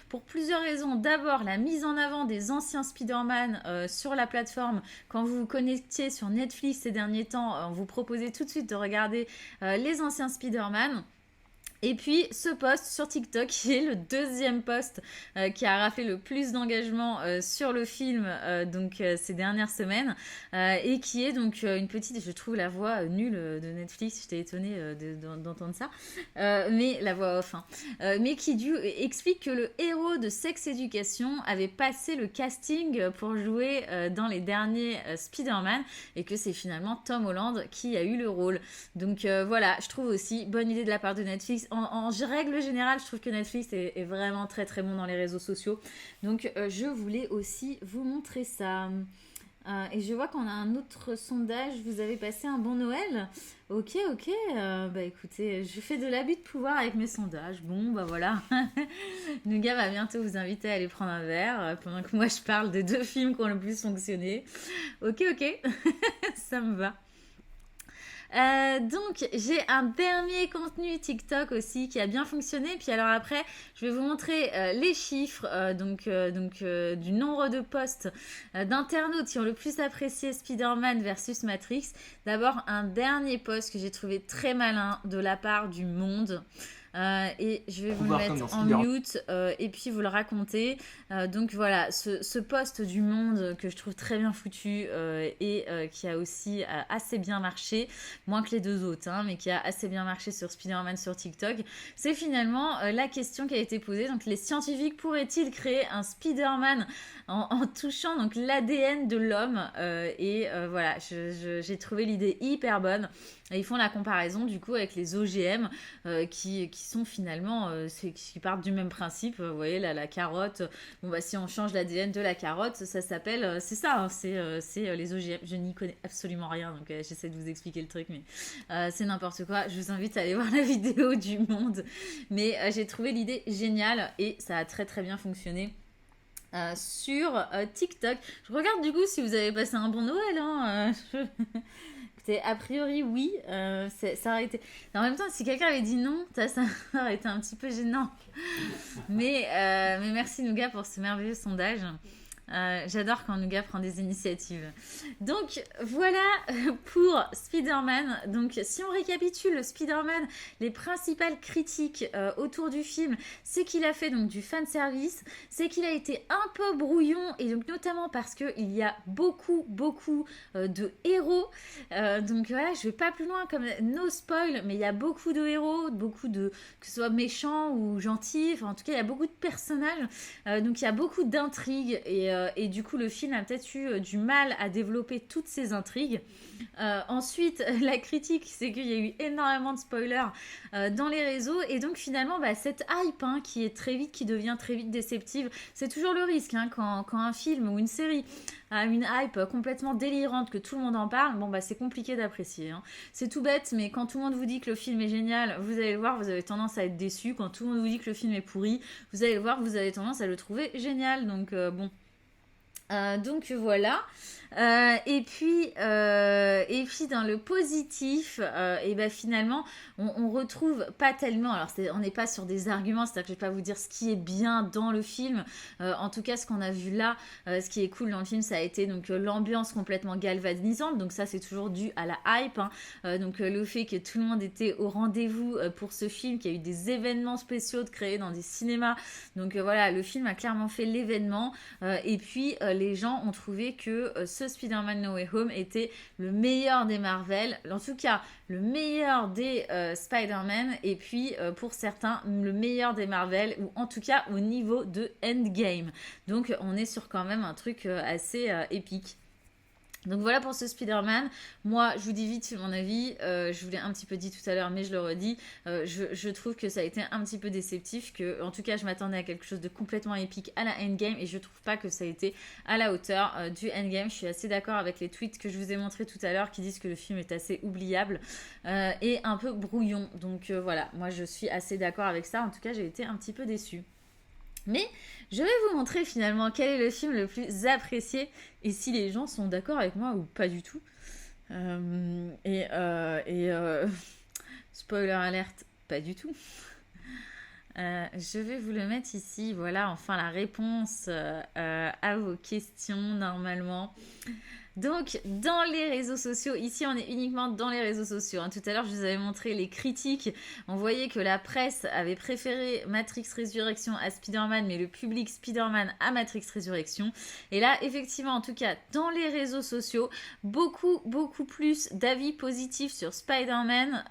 pour plusieurs raisons. D'abord, la mise en avant des anciens Spider-Man sur la plateforme. Quand vous vous connectiez sur Netflix ces derniers temps, on vous proposait tout de suite de regarder les anciens Spider-Man. Et puis ce post sur TikTok qui est le deuxième post qui a raflé le plus d'engagement sur le film ces dernières semaines et qui est donc une petite, je trouve la voix nulle de Netflix, j'étais étonnée d'entendre ça, mais la voix off, mais qui explique que le héros de Sex Education avait passé le casting pour jouer dans les derniers Spider-Man et que c'est finalement Tom Holland qui a eu le rôle. Donc voilà, je trouve aussi bonne idée de la part de Netflix. En règle générale, je trouve que Netflix est vraiment très très bon dans les réseaux sociaux. Donc je voulais aussi vous montrer ça. Et je vois qu'on a un autre sondage. Vous avez passé un bon Noël? Ok, ok. Bah écoutez, je fais de l'abus de pouvoir avec mes sondages. Bon, bah voilà. Nougat va bientôt vous inviter à aller prendre un verre pendant que moi je parle des 2 films qui ont le plus fonctionné. Ok, ok. Ça me va. Donc j'ai un dernier contenu TikTok aussi qui a bien fonctionné. Puis alors après, je vais vous montrer les chiffres du nombre de posts d'internautes qui ont le plus apprécié Spider-Man versus Matrix. D'abord un dernier post que j'ai trouvé très malin de la part du Monde. Et je vais vous le mettre en mute et puis vous le raconter. Donc voilà, ce post du Monde que je trouve très bien foutu et qui a aussi assez bien marché, moins que les 2 autres, hein, mais qui a assez bien marché sur Spider-Man sur TikTok, c'est finalement la question qui a été posée. Donc les scientifiques pourraient-ils créer un Spider-Man en touchant donc l'ADN de l'homme voilà, j'ai trouvé l'idée hyper bonne. Et ils font la comparaison du coup avec les OGM qui sont finalement qui partent du même principe. Vous voyez là, la carotte, bon bah si on change l'ADN de la carotte, ça s'appelle, c'est ça, hein, c'est les OGM. Je n'y connais absolument rien, donc j'essaie de vous expliquer le truc, mais c'est n'importe quoi. Je vous invite à aller voir la vidéo du Monde, mais j'ai trouvé l'idée géniale et ça a très très bien fonctionné. Sur TikTok. Je regarde du coup si vous avez passé un bon Noël. Hein, Écoutez, a priori, oui. Ça aurait été... En même temps, si quelqu'un avait dit non, ça aurait été un petit peu gênant. Mais merci Nougat pour ce merveilleux sondage. J'adore quand Nougat prend des initiatives. Donc voilà pour Spider-Man. Donc si on récapitule Spider-Man, les principales critiques autour du film, c'est qu'il a fait donc du fanservice, c'est qu'il a été un peu brouillon et donc notamment parce qu'il y a beaucoup de héros. Donc voilà, je vais pas plus loin comme no spoil, mais il y a beaucoup de héros, que ce soit méchants ou gentils. Enfin en tout cas il y a beaucoup de personnages. Donc il y a beaucoup d'intrigues et du coup le film a peut-être eu du mal à développer toutes ces intrigues. Ensuite la critique c'est qu'il y a eu énormément de spoilers dans les réseaux et donc finalement cette hype qui devient très vite déceptive, c'est toujours le risque quand un film ou une série a une hype complètement délirante que tout le monde en parle, c'est compliqué d'apprécier. C'est tout bête, mais quand tout le monde vous dit que le film est génial, vous allez le voir, vous avez tendance à être déçu. Quand tout le monde vous dit que le film est pourri, vous allez le voir, vous avez tendance à le trouver génial. Donc bon. Donc voilà. Et puis dans le positif, finalement, on retrouve pas tellement. Alors on n'est pas sur des arguments, c'est-à-dire que je vais pas vous dire ce qui est bien dans le film. En tout cas, ce qu'on a vu là, ce qui est cool dans le film, ça a été donc l'ambiance complètement galvanisante. Donc ça, c'est toujours dû à la hype. Donc le fait que tout le monde était au rendez-vous pour ce film, qu'il y a eu des événements spéciaux créés dans des cinémas. Donc voilà, le film a clairement fait l'événement. Et puis les gens ont trouvé que ce Spider-Man No Way Home était le meilleur des Marvel, en tout cas le meilleur des Spider-Man, et puis pour certains le meilleur des Marvel, ou en tout cas au niveau de Endgame. Donc on est sur quand même un truc assez épique. Donc voilà pour ce Spider-Man. Moi, je vous dis vite mon avis. Je vous l'ai un petit peu dit tout à l'heure, mais je le redis. Je trouve que ça a été un petit peu déceptif. En tout cas, je m'attendais à quelque chose de complètement épique à la Endgame et je trouve pas que ça a été à la hauteur du Endgame. Je suis assez d'accord avec les tweets que je vous ai montrés tout à l'heure qui disent que le film est assez oubliable et un peu brouillon. Donc voilà, moi je suis assez d'accord avec ça. En tout cas, j'ai été un petit peu déçue. Mais je vais vous montrer finalement quel est le film le plus apprécié et si les gens sont d'accord avec moi ou pas du tout. Spoiler alerte, pas du tout. Je vais vous le mettre ici. Voilà, enfin la réponse à vos questions normalement. Donc, dans les réseaux sociaux, ici on est uniquement dans les réseaux sociaux. Tout à l'heure, je vous avais montré les critiques. On voyait que la presse avait préféré Matrix Résurrection à Spider-Man, mais le public Spider-Man à Matrix Résurrection. Et là, effectivement, en tout cas, dans les réseaux sociaux, beaucoup plus d'avis positifs sur Spider-Man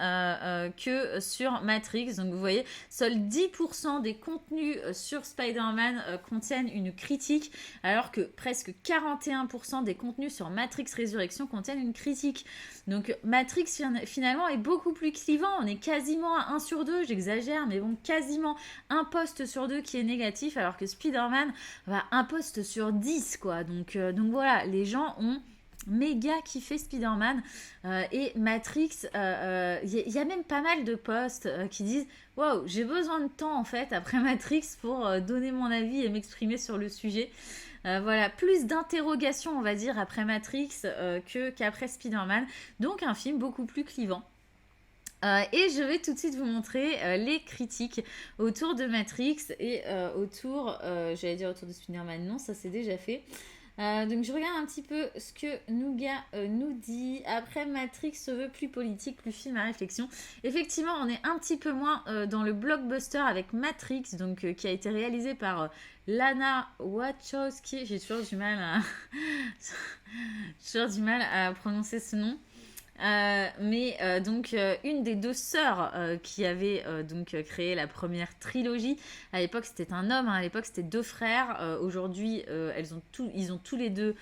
que sur Matrix. Donc, vous voyez, seuls 10% des contenus sur Spider-Man contiennent une critique, alors que presque 41% des contenus sur Matrix Résurrection contiennent une critique. Donc Matrix finalement est beaucoup plus clivant, on est quasiment à 1 sur 2, j'exagère, mais bon, quasiment un post sur 2 qui est négatif, alors que Spider-Man, un post sur 10, quoi. Donc voilà, les gens ont méga kiffé Spider-Man et Matrix. Y a même pas mal de posts qui disent waouh, j'ai besoin de temps en fait après Matrix pour donner mon avis et m'exprimer sur le sujet. Voilà, plus d'interrogations on va dire après Matrix qu'après Spider-Man, donc un film beaucoup plus clivant. Et je vais tout de suite vous montrer les critiques autour de Matrix et j'allais dire autour de Spider-Man, non, ça c'est déjà fait. Donc je regarde un petit peu ce que Nougat nous dit. Après, Matrix se veut plus politique, plus film à réflexion. Effectivement, on est un petit peu moins dans le blockbuster avec Matrix, donc qui a été réalisé par Lana Wachowski. J'ai toujours du mal à prononcer ce nom. Donc une des deux sœurs qui avait créé la première trilogie. À l'époque c'était un homme, à l'époque c'était 2 frères. Aujourd'hui elles ont toutes les deux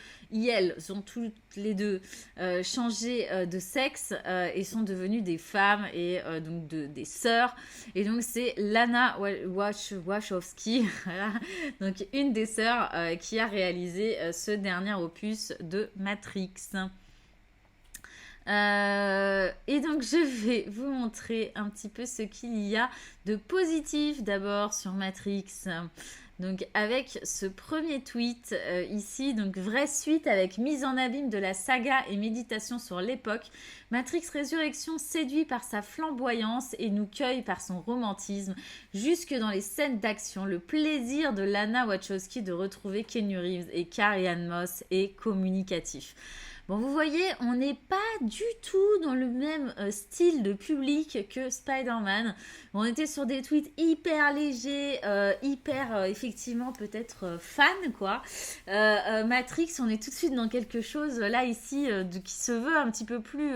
changé de sexe et sont devenues des femmes et des sœurs. Et donc c'est Lana Wachowski, voilà. Donc une des sœurs qui a réalisé ce dernier opus de Matrix. Et donc je vais vous montrer un petit peu ce qu'il y a de positif d'abord sur Matrix. Donc avec ce premier tweet ici, donc vraie suite avec mise en abîme de la saga et méditation sur l'époque. Matrix Résurrection séduit par sa flamboyance et nous cueille par son romantisme. Jusque dans les scènes d'action, le plaisir de Lana Wachowski de retrouver Keanu Reeves et Carrie-Anne Moss est communicatif. Bon, vous voyez, on n'est pas du tout dans le même style de public que Spider-Man. On était sur des tweets hyper légers, effectivement, peut-être fan, quoi. Matrix, on est tout de suite dans quelque chose, là, ici, qui se veut un petit peu plus,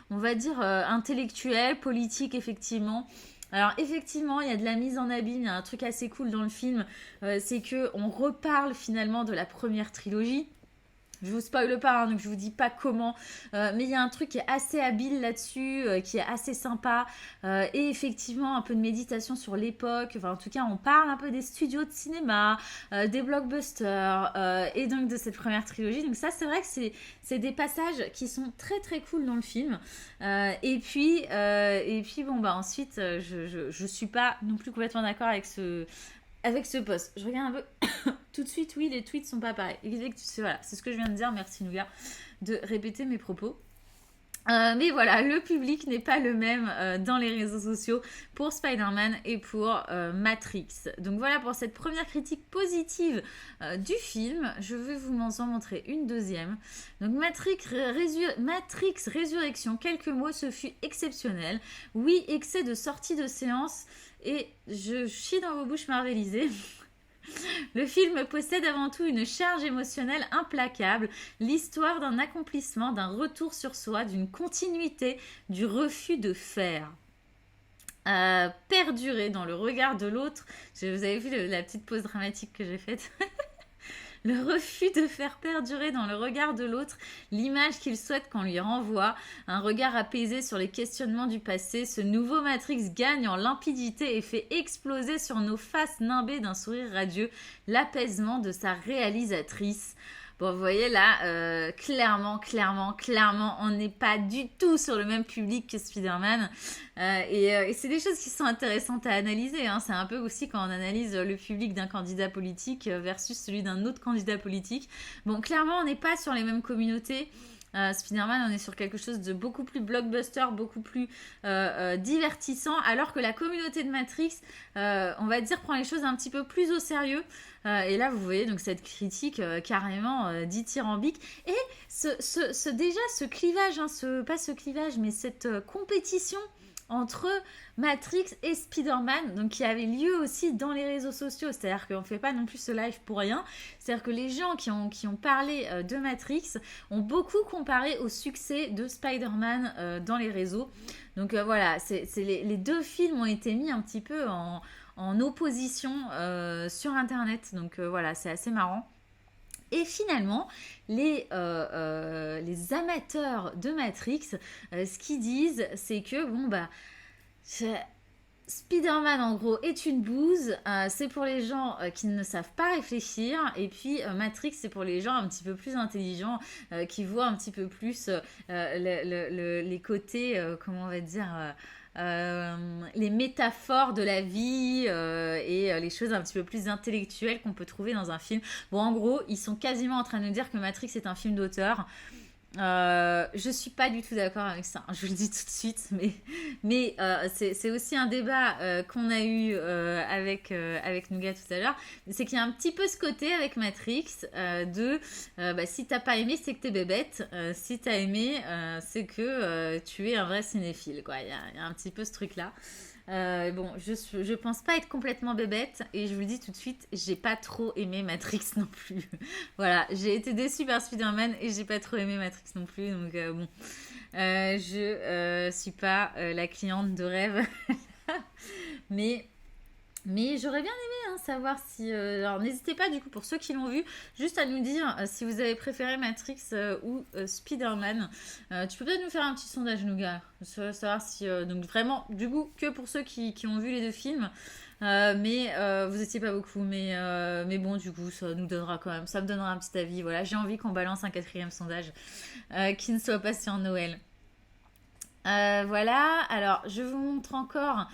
on va dire, intellectuel, politique, effectivement. Alors effectivement, il y a de la mise en abîme, il y a un truc assez cool dans le film, c'est qu'on reparle finalement de la première trilogie. Je vous spoile pas, donc je vous dis pas comment, mais il y a un truc qui est assez habile là-dessus, qui est assez sympa, et effectivement un peu de méditation sur l'époque. Enfin, en tout cas, on parle un peu des studios de cinéma, des blockbusters, et donc de cette première trilogie. Donc ça, c'est vrai que c'est des passages qui sont très très cool dans le film. Et puis bon bah ensuite, je suis pas non plus complètement d'accord avec ce post. Je regarde un peu tout de suite, oui, les tweets sont pas pareils. Voilà, c'est ce que je viens de dire. Merci Nougat de répéter mes propos. Mais voilà, le public n'est pas le même dans les réseaux sociaux pour Spider-Man et pour Matrix. Donc voilà pour cette première critique positive du film. Je vais vous en montrer une deuxième. Donc Matrix Résurrection, quelques mots, ce fut exceptionnel. Oui, excès de sortie de séance et je chie dans vos bouches marvelisées. Le film possède avant tout une charge émotionnelle implacable, l'histoire d'un accomplissement, d'un retour sur soi, d'une continuité, du refus de faire. Perdurer dans le regard de l'autre. Vous avez vu la petite pause dramatique que j'ai faite. Le refus de faire perdurer dans le regard de l'autre l'image qu'il souhaite qu'on lui renvoie, un regard apaisé sur les questionnements du passé, ce nouveau Matrix gagne en limpidité et fait exploser sur nos faces nimbées d'un sourire radieux l'apaisement de sa réalisatrice. Bon, vous voyez là, clairement, on n'est pas du tout sur le même public que Spider-Man. Et c'est des choses qui sont intéressantes à analyser. Hein. C'est un peu aussi quand on analyse le public d'un candidat politique versus celui d'un autre candidat politique. Bon, clairement, on n'est pas sur les mêmes communautés. Spider-Man, on est sur quelque chose de beaucoup plus blockbuster, beaucoup plus divertissant, alors que la communauté de Matrix, on va dire, prend les choses un petit peu plus au sérieux. Et là, vous voyez donc cette critique carrément dithyrambique. Et déjà ce clivage, hein, pas ce clivage, mais cette compétition entre Matrix et Spider-Man, donc qui avait lieu aussi dans les réseaux sociaux, c'est-à-dire qu'on ne fait pas non plus ce live pour rien, c'est-à-dire que les gens qui ont parlé de Matrix ont beaucoup comparé au succès de Spider-Man dans les réseaux. Donc voilà, les deux films ont été mis un petit peu en opposition sur Internet, donc voilà, c'est assez marrant. Et finalement, les amateurs de Matrix, ce qu'ils disent, c'est que, bon, bah, Spider-Man, en gros, est une bouse. C'est pour les gens qui ne savent pas réfléchir. Et puis, Matrix, c'est pour les gens un petit peu plus intelligents, qui voient un petit peu plus les côtés, comment on va dire, les métaphores de la vie et les choses un petit peu plus intellectuelles qu'on peut trouver dans un film. Bon, en gros, ils sont quasiment en train de nous dire que Matrix est un film d'auteur. Je suis pas du tout d'accord avec ça, je vous le dis tout de suite, mais c'est aussi un débat qu'on a eu avec Nougat tout à l'heure, c'est qu'il y a un petit peu ce côté avec Matrix si t'as pas aimé, c'est que t'es bébête, si t'as aimé, c'est que tu es un vrai cinéphile, quoi. Il y a un petit peu ce truc-là. Bon, je pense pas être complètement bébête et je vous le dis tout de suite, j'ai pas trop aimé Matrix non plus. Voilà, j'ai été déçue par Spider-Man et j'ai pas trop aimé Matrix non plus, donc bon, je suis pas la cliente de rêve, mais j'aurais bien aimé savoir si... alors n'hésitez pas du coup pour ceux qui l'ont vu, juste à nous dire si vous avez préféré Matrix ou Spider-Man. Tu peux peut-être nous faire un petit sondage, Nougat, savoir si... donc vraiment, du coup, que pour ceux qui ont vu les deux films. Mais vous étiez pas beaucoup, mais bon, du coup, ça nous donnera quand même, ça me donnera un petit avis. Voilà, j'ai envie qu'on balance un 4e sondage qui ne soit pas sur Noël. Voilà, alors je vous montre encore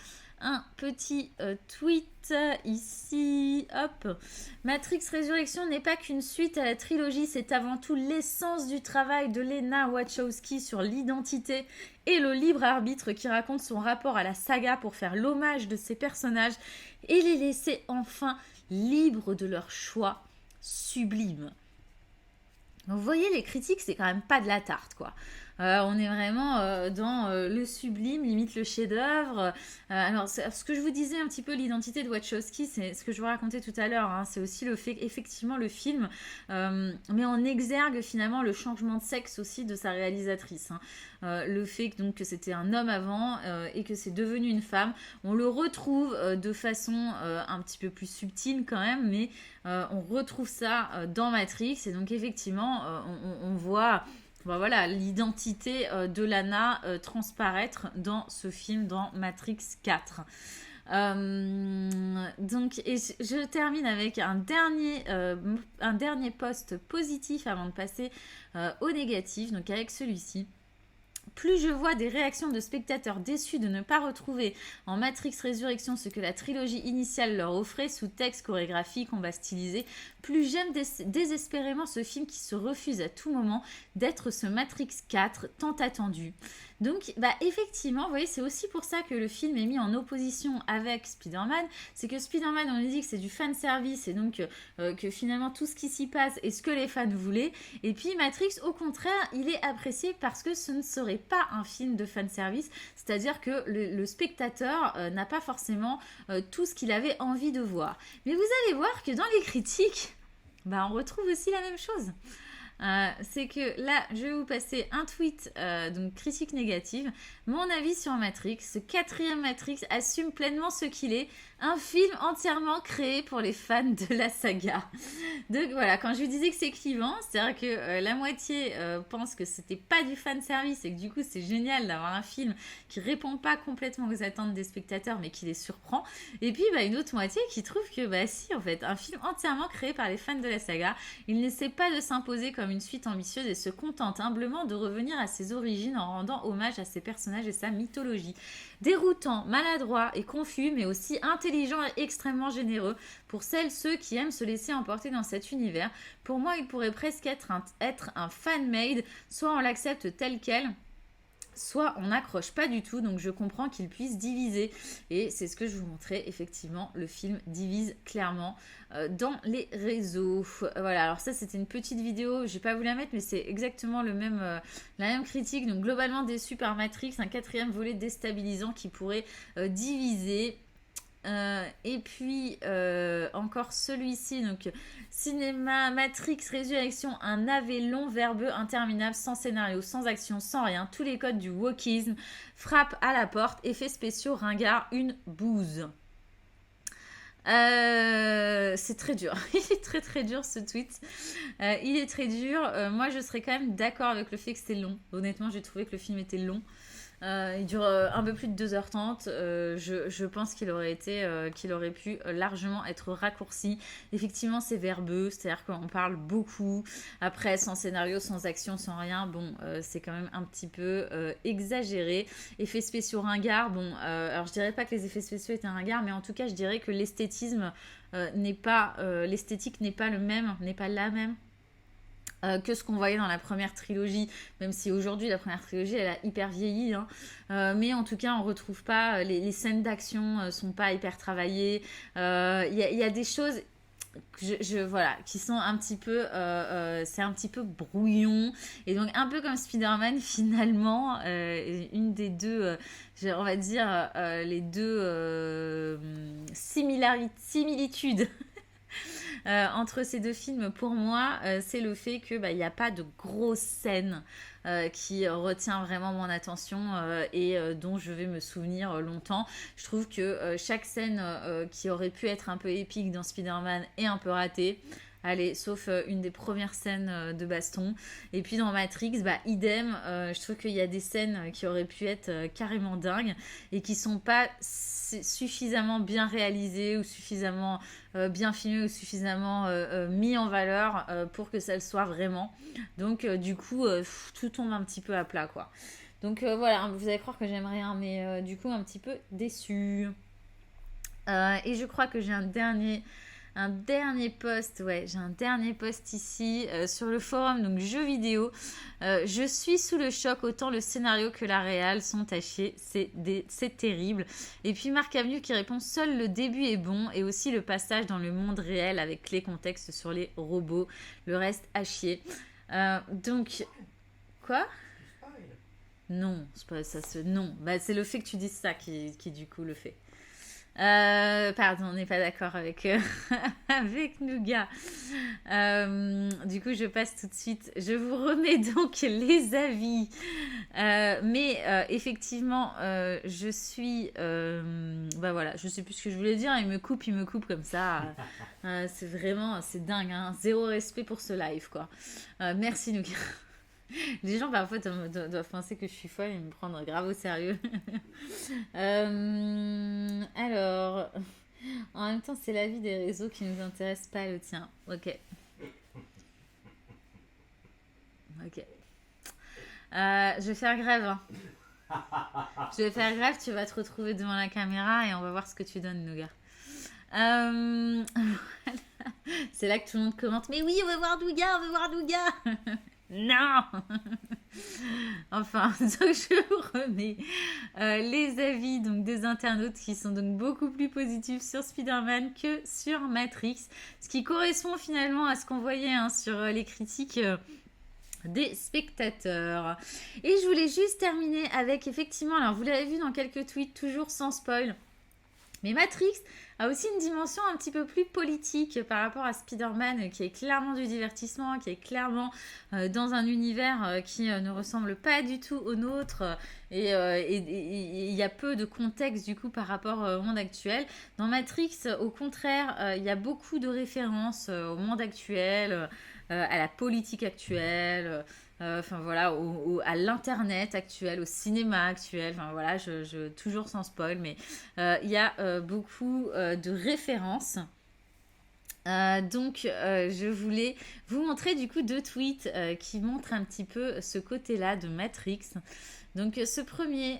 un petit tweet ici. Hop. Matrix Résurrection n'est pas qu'une suite à la trilogie, c'est avant tout l'essence du travail de Lena Wachowski sur l'identité et le libre arbitre qui raconte son rapport à la saga pour faire l'hommage de ses personnages et les laisser enfin libres de leur choix sublime. Vous voyez, les critiques, c'est quand même pas de la tarte, quoi. On est vraiment dans le sublime, limite le chef-d'œuvre. Alors, ce que je vous disais un petit peu, l'identité de Wachowski, c'est ce que je vous racontais tout à l'heure. C'est aussi le fait qu'effectivement, le film met en exergue finalement le changement de sexe aussi de sa réalisatrice. Le fait que c'était un homme avant et que c'est devenu une femme. On le retrouve de façon un petit peu plus subtile quand même, mais on retrouve ça dans Matrix. Et donc, effectivement, on voit... Bon, voilà, l'identité de Lana transparaître dans ce film, dans Matrix 4. Donc, et je termine avec un dernier post positif avant de passer au négatif, donc avec celui-ci. Plus je vois des réactions de spectateurs déçus de ne pas retrouver en Matrix Résurrection ce que la trilogie initiale leur offrait sous texte, chorégraphie, combat stylisé, plus j'aime désespérément ce film qui se refuse à tout moment d'être ce Matrix 4 tant attendu. Donc, effectivement, vous voyez, c'est aussi pour ça que le film est mis en opposition avec Spider-Man. C'est que Spider-Man, on nous dit que c'est du fan-service et donc que finalement tout ce qui s'y passe est ce que les fans voulaient. Et puis Matrix, au contraire, il est apprécié parce que ce ne serait pas un film de fan-service. C'est-à-dire que le spectateur n'a pas forcément tout ce qu'il avait envie de voir. Mais vous allez voir que dans les critiques, on retrouve aussi la même chose. C'est que là, je vais vous passer un tweet, donc critique négative. Mon avis sur Matrix, ce 4e Matrix assume pleinement ce qu'il est, un film entièrement créé pour les fans de la saga. Donc voilà, quand je vous disais que c'est clivant, c'est-à-dire que la moitié pense que c'était pas du fan service et que du coup c'est génial d'avoir un film qui répond pas complètement aux attentes des spectateurs mais qui les surprend. Et puis une autre moitié qui trouve que si, en fait, un film entièrement créé par les fans de la saga, il n'essaie pas de s'imposer comme une suite ambitieuse et se contente humblement de revenir à ses origines en rendant hommage à ses personnages et sa mythologie. Déroutant, maladroit et confus, mais aussi intelligent et extrêmement généreux pour ceux qui aiment se laisser emporter dans cet univers. Pour moi, il pourrait presque être un fan-made, soit on l'accepte tel quel, soit on n'accroche pas du tout, donc je comprends qu'il puisse diviser. Et c'est ce que je vous montrais, effectivement, le film divise clairement dans les réseaux. Voilà, alors ça c'était une petite vidéo, je vais pas vous la mettre, mais c'est exactement la même critique. Donc globalement déçu par Matrix, un 4e volet déstabilisant qui pourrait diviser. Et puis encore celui-ci, donc cinéma Matrix Résurrection, un navet long, verbeux, interminable, sans scénario, sans action, sans rien, tous les codes du wokisme frappent à la porte, effets spéciaux ringards, une bouse. C'est très dur. Il est très très dur ce tweet. Il est très dur. Moi, je serais quand même d'accord avec le fait que c'est long. Honnêtement, j'ai trouvé que le film était long. Il dure un peu plus de 2h30. Je pense qu'il aurait pu largement être raccourci. Effectivement, c'est verbeux, c'est-à-dire qu'on parle beaucoup. Après, sans scénario, sans action, sans rien, bon, c'est quand même un petit peu exagéré. Effets spéciaux ringards, bon, alors je dirais pas que les effets spéciaux étaient ringards, mais en tout cas, je dirais que l'esthétique n'est pas le même, n'est pas la même que ce qu'on voyait dans la première trilogie, même si aujourd'hui la première trilogie elle a hyper vieilli, hein. Mais en tout cas on retrouve pas, les scènes d'action sont pas hyper travaillées, y a des choses voilà, qui sont un petit peu, c'est un petit peu brouillon, et donc un peu comme Spider-Man finalement, une des deux, on va dire les deux similitudes entre ces deux films, pour moi, c'est le fait que il n'y a pas de grosse scène qui retient vraiment mon attention et dont je vais me souvenir longtemps. Je trouve que chaque scène qui aurait pu être un peu épique dans Spider-Man est un peu ratée. Allez, sauf une des premières scènes de baston. Et puis dans Matrix, idem, je trouve qu'il y a des scènes qui auraient pu être carrément dingues et qui sont pas suffisamment bien réalisées ou suffisamment bien filmées ou suffisamment mis en valeur pour que ça le soit vraiment. Donc du coup, tout tombe un petit peu à plat, quoi. Donc voilà, vous allez croire que j'aime rien, mais du coup un petit peu déçue. Et je crois que j'ai un dernier post, ouais, j'ai un dernier post ici sur le forum, donc jeux vidéo. Je suis sous le choc, autant le scénario que la réal sont tachés, c'est terrible. Et puis Marc Avenue qui répond, seul le début est bon et aussi le passage dans le monde réel avec les contextes sur les robots, le reste à chier. Donc, quoi? Non, c'est pas ça, non, c'est le fait que tu dises ça qui du coup le fait. Pardon, on n'est pas d'accord avec, avec Nougat. Du coup, je passe tout de suite. Je vous remets donc les avis. Mais effectivement, je suis. Voilà, je sais plus ce que je voulais dire. Il me coupe comme ça. C'est dingue, hein. Zéro respect pour ce live, quoi. Merci Nougat. Les gens parfois doivent penser que je suis folle et me prendre grave au sérieux. Alors, en même temps, c'est l'avis des réseaux qui nous intéresse, pas le tien. Ok. Ok. Je vais faire grève, hein. Je vais faire grève, tu vas te retrouver devant la caméra et on va voir ce que tu donnes, Nougat. C'est là que tout le monde commente. Mais oui, on veut voir Nougat. Non. Enfin, donc je vous remets les avis donc, des internautes qui sont donc beaucoup plus positifs sur Spider-Man que sur Matrix, ce qui correspond finalement à ce qu'on voyait sur les critiques des spectateurs. Et je voulais juste terminer avec, effectivement, alors vous l'avez vu dans quelques tweets, toujours sans spoil, mais Matrix a aussi une dimension un petit peu plus politique par rapport à Spider-Man, qui est clairement du divertissement, qui est clairement dans un univers qui ne ressemble pas du tout au nôtre, et il y a peu de contexte du coup par rapport au monde actuel. Dans Matrix, au contraire, il y a beaucoup de références au monde actuel, à la politique actuelle, enfin voilà, à l'internet actuel, au cinéma actuel, enfin voilà, toujours sans spoil, mais il y a beaucoup de références. Donc je voulais vous montrer du coup deux tweets qui montrent un petit peu ce côté-là de Matrix. Donc ce premier,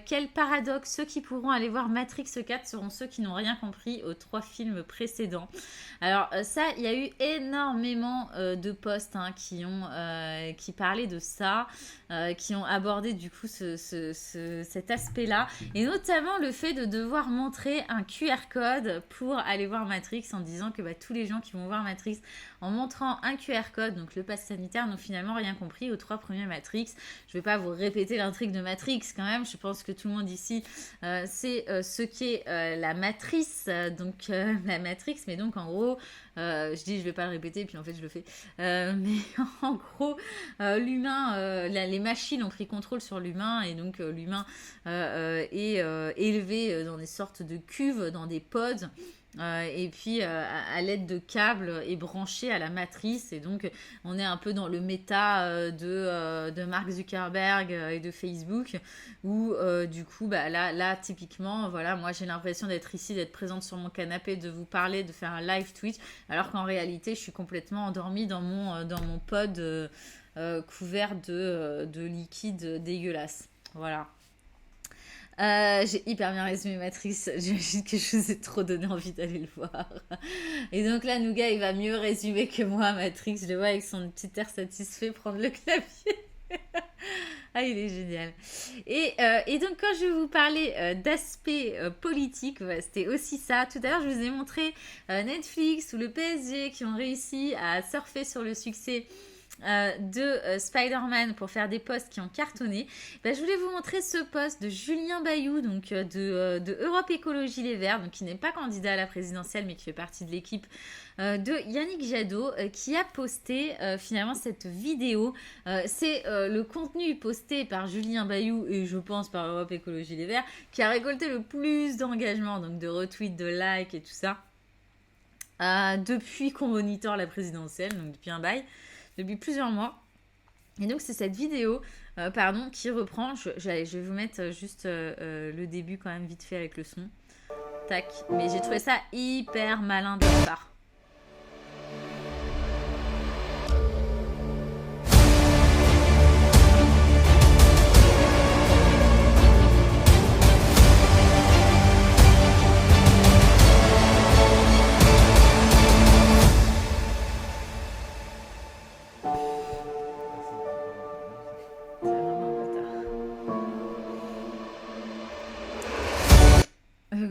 quel paradoxe, ceux qui pourront aller voir Matrix 4 seront ceux qui n'ont rien compris aux 3 films précédents. Alors ça, il y a eu énormément de posts qui parlaient de ça, qui ont abordé du coup cet aspect-là, et notamment le fait de devoir montrer un QR code pour aller voir Matrix, en disant que tous les gens qui vont voir Matrix en montrant un QR code, donc le pass sanitaire, n'ont finalement rien compris aux 3 premiers Matrix. Je vais pas vous répéter l'intrigue de Matrix quand même, je pense que tout le monde ici sait ce qu'est la matrice, donc la Matrix, mais donc en gros, je vais pas le répéter, puis en fait je le fais, mais en gros, l'humain, les machines ont pris contrôle sur l'humain, et donc l'humain est élevé dans des sortes de cuves, dans des pods, Et puis à l'aide de câbles est branché à la matrice et donc on est un peu dans le méta de Mark Zuckerberg et de Facebook où du coup là typiquement voilà moi j'ai l'impression d'être ici, d'être présente sur mon canapé, de vous parler, de faire un live Twitch alors qu'en réalité je suis complètement endormie dans mon pod couvert de liquide dégueulasse. Voilà. J'ai hyper bien résumé Matrix. J'imagine que je vous ai trop donné envie d'aller le voir. Et donc là, Nougat, il va mieux résumer que moi Matrix. Je le vois avec son petit air satisfait prendre le clavier. Ah, il est génial. Et donc, quand je vais vous parler d'aspect politique, ouais, c'était aussi ça. Tout à l'heure, je vous ai montré Netflix ou le PSG qui ont réussi à surfer sur le succès de Spider-Man pour faire des posts qui ont cartonné. Ben, je voulais vous montrer ce post de Julien Bayou, donc de Europe Écologie Les Verts, donc qui n'est pas candidat à la présidentielle, mais qui fait partie de l'équipe de Yannick Jadot, qui a posté finalement cette vidéo. C'est le contenu posté par Julien Bayou et je pense par Europe Écologie Les Verts, qui a récolté le plus d'engagement, donc de retweets, de likes et tout ça, depuis qu'on monitore la présidentielle, donc depuis un bail. Depuis plusieurs mois. Et donc c'est cette vidéo qui reprend, je vais vous mettre juste le début quand même vite fait avec le son. Tac. Mais j'ai trouvé ça hyper malin de leur part.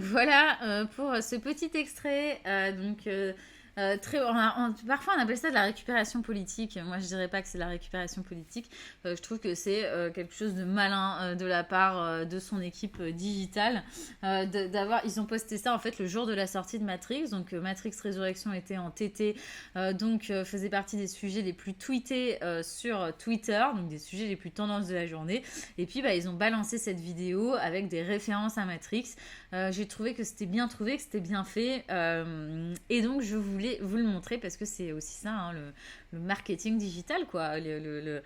Voilà pour ce petit extrait. Parfois on appelle ça de la récupération politique. Moi je dirais pas que c'est de la récupération politique. Je trouve que c'est quelque chose de malin de la part de son équipe digitale. Ils ont posté ça en fait le jour de la sortie de Matrix. Donc Matrix Résurrection était en TT, faisait partie des sujets les plus tweetés sur Twitter, donc des sujets les plus tendances de la journée. Et puis ils ont balancé cette vidéo avec des références à Matrix. J'ai trouvé que c'était bien trouvé, que c'était bien fait. Et donc je voulais vous le montrer parce que c'est aussi ça, hein, le marketing digital, quoi. Le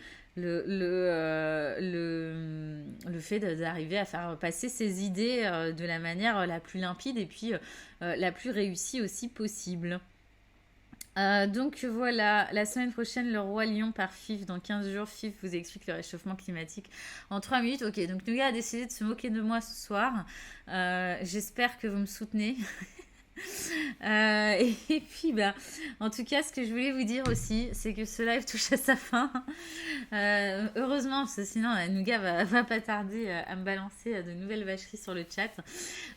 fait d'arriver à faire passer ses idées de la manière la plus limpide et puis la plus réussie aussi possible. Donc voilà, la semaine prochaine, le Roi Lion par FIF. Dans 15 jours, FIF vous explique le réchauffement climatique en 3 minutes. Ok, donc Nougat a décidé de se moquer de moi ce soir. J'espère que vous me soutenez. Et puis en tout cas ce que je voulais vous dire aussi c'est que ce live touche à sa fin, heureusement parce que sinon Nougat va pas tarder à me balancer de nouvelles vacheries sur le chat,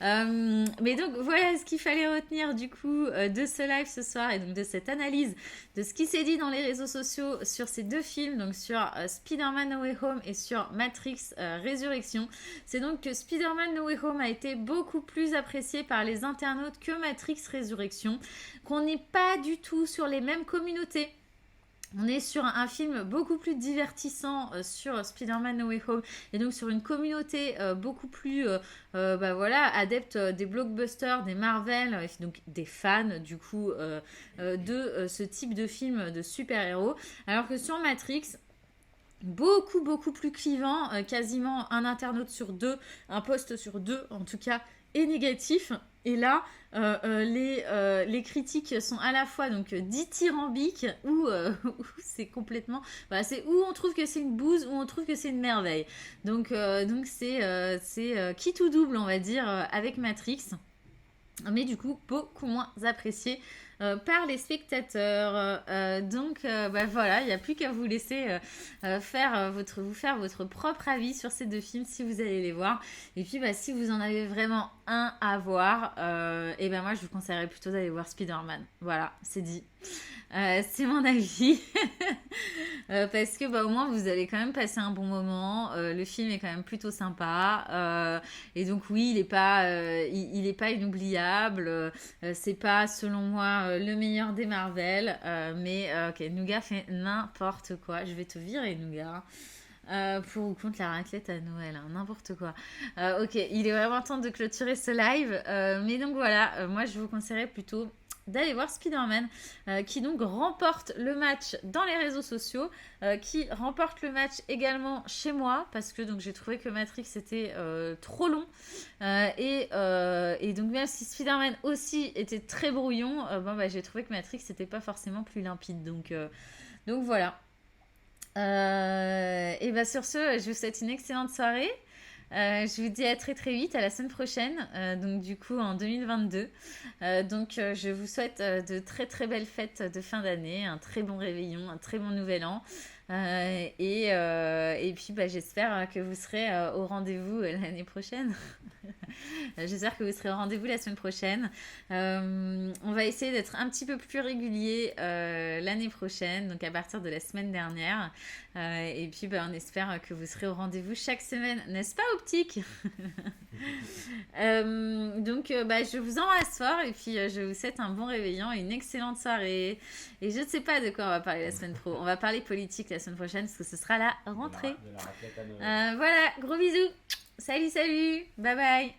mais donc voilà ce qu'il fallait retenir du coup de ce live ce soir et donc de cette analyse de ce qui s'est dit dans les réseaux sociaux sur ces deux films, donc sur Spider-Man No Way Home et sur Matrix Résurrection. C'est donc que Spider-Man No Way Home a été beaucoup plus apprécié par les internautes que Matrix Résurrection, qu'on n'est pas du tout sur les mêmes communautés. On est sur un film beaucoup plus divertissant sur Spider-Man No Way Home et donc sur une communauté beaucoup plus adepte des blockbusters, des Marvel, et donc des fans du coup de ce type de film de super-héros. Alors que sur Matrix, beaucoup plus clivant, quasiment un internaute sur deux, un post sur deux en tout cas, est négatif. Et là, les critiques sont à la fois donc dithyrambiques ou c'est complètement... Voilà, c'est où on trouve que c'est une bouse, ou on trouve que c'est une merveille. Donc c'est qui tout double, on va dire, avec Matrix. Mais du coup, beaucoup moins apprécié par les spectateurs. Voilà, il n'y a plus qu'à vous laisser vous faire votre propre avis sur ces deux films si vous allez les voir. Et puis si vous en avez vraiment un à voir, moi je vous conseillerais plutôt d'aller voir Spider-Man. Voilà, c'est dit. C'est mon avis. Parce que au moins vous allez quand même passer un bon moment. Le film est quand même plutôt sympa. Et donc oui, il est pas inoubliable. C'est pas selon moi le meilleur des Marvel. Mais ok, Nougat fait n'importe quoi. Je vais te virer, Nougat. Pour ou contre la raclette à Noël, hein, n'importe quoi. Ok, il est vraiment temps de clôturer ce live. Mais donc voilà, moi je vous conseillerais plutôt d'aller voir Spider-Man, qui donc remporte le match dans les réseaux sociaux, qui remporte le match également chez moi, parce que donc j'ai trouvé que Matrix était trop long. Et donc même si Spider-Man aussi était très brouillon, bon, bah, j'ai trouvé que Matrix n'était pas forcément plus limpide. Donc voilà. Et bah sur ce, je vous souhaite une excellente soirée. Je vous dis à très très vite, à la semaine prochaine, donc du coup en 2022. Je vous souhaite de très très belles fêtes de fin d'année, un très bon réveillon, un très bon nouvel an. Et puis bah, j'espère que vous serez au rendez-vous l'année prochaine. J'espère que vous serez au rendez-vous la semaine prochaine. On va essayer d'être un petit peu plus régulier l'année prochaine, donc à partir de la semaine dernière. Et puis, bah, on espère que vous serez au rendez-vous chaque semaine, n'est-ce pas, Optique? Bah, je vous embrasse fort et puis je vous souhaite un bon réveillon et une excellente soirée. Et je ne sais pas de quoi on va parler la semaine pro. On va parler politique la semaine prochaine parce que ce sera la rentrée. De la raclette à Noël. Voilà, gros bisous. Salut, salut. Bye bye.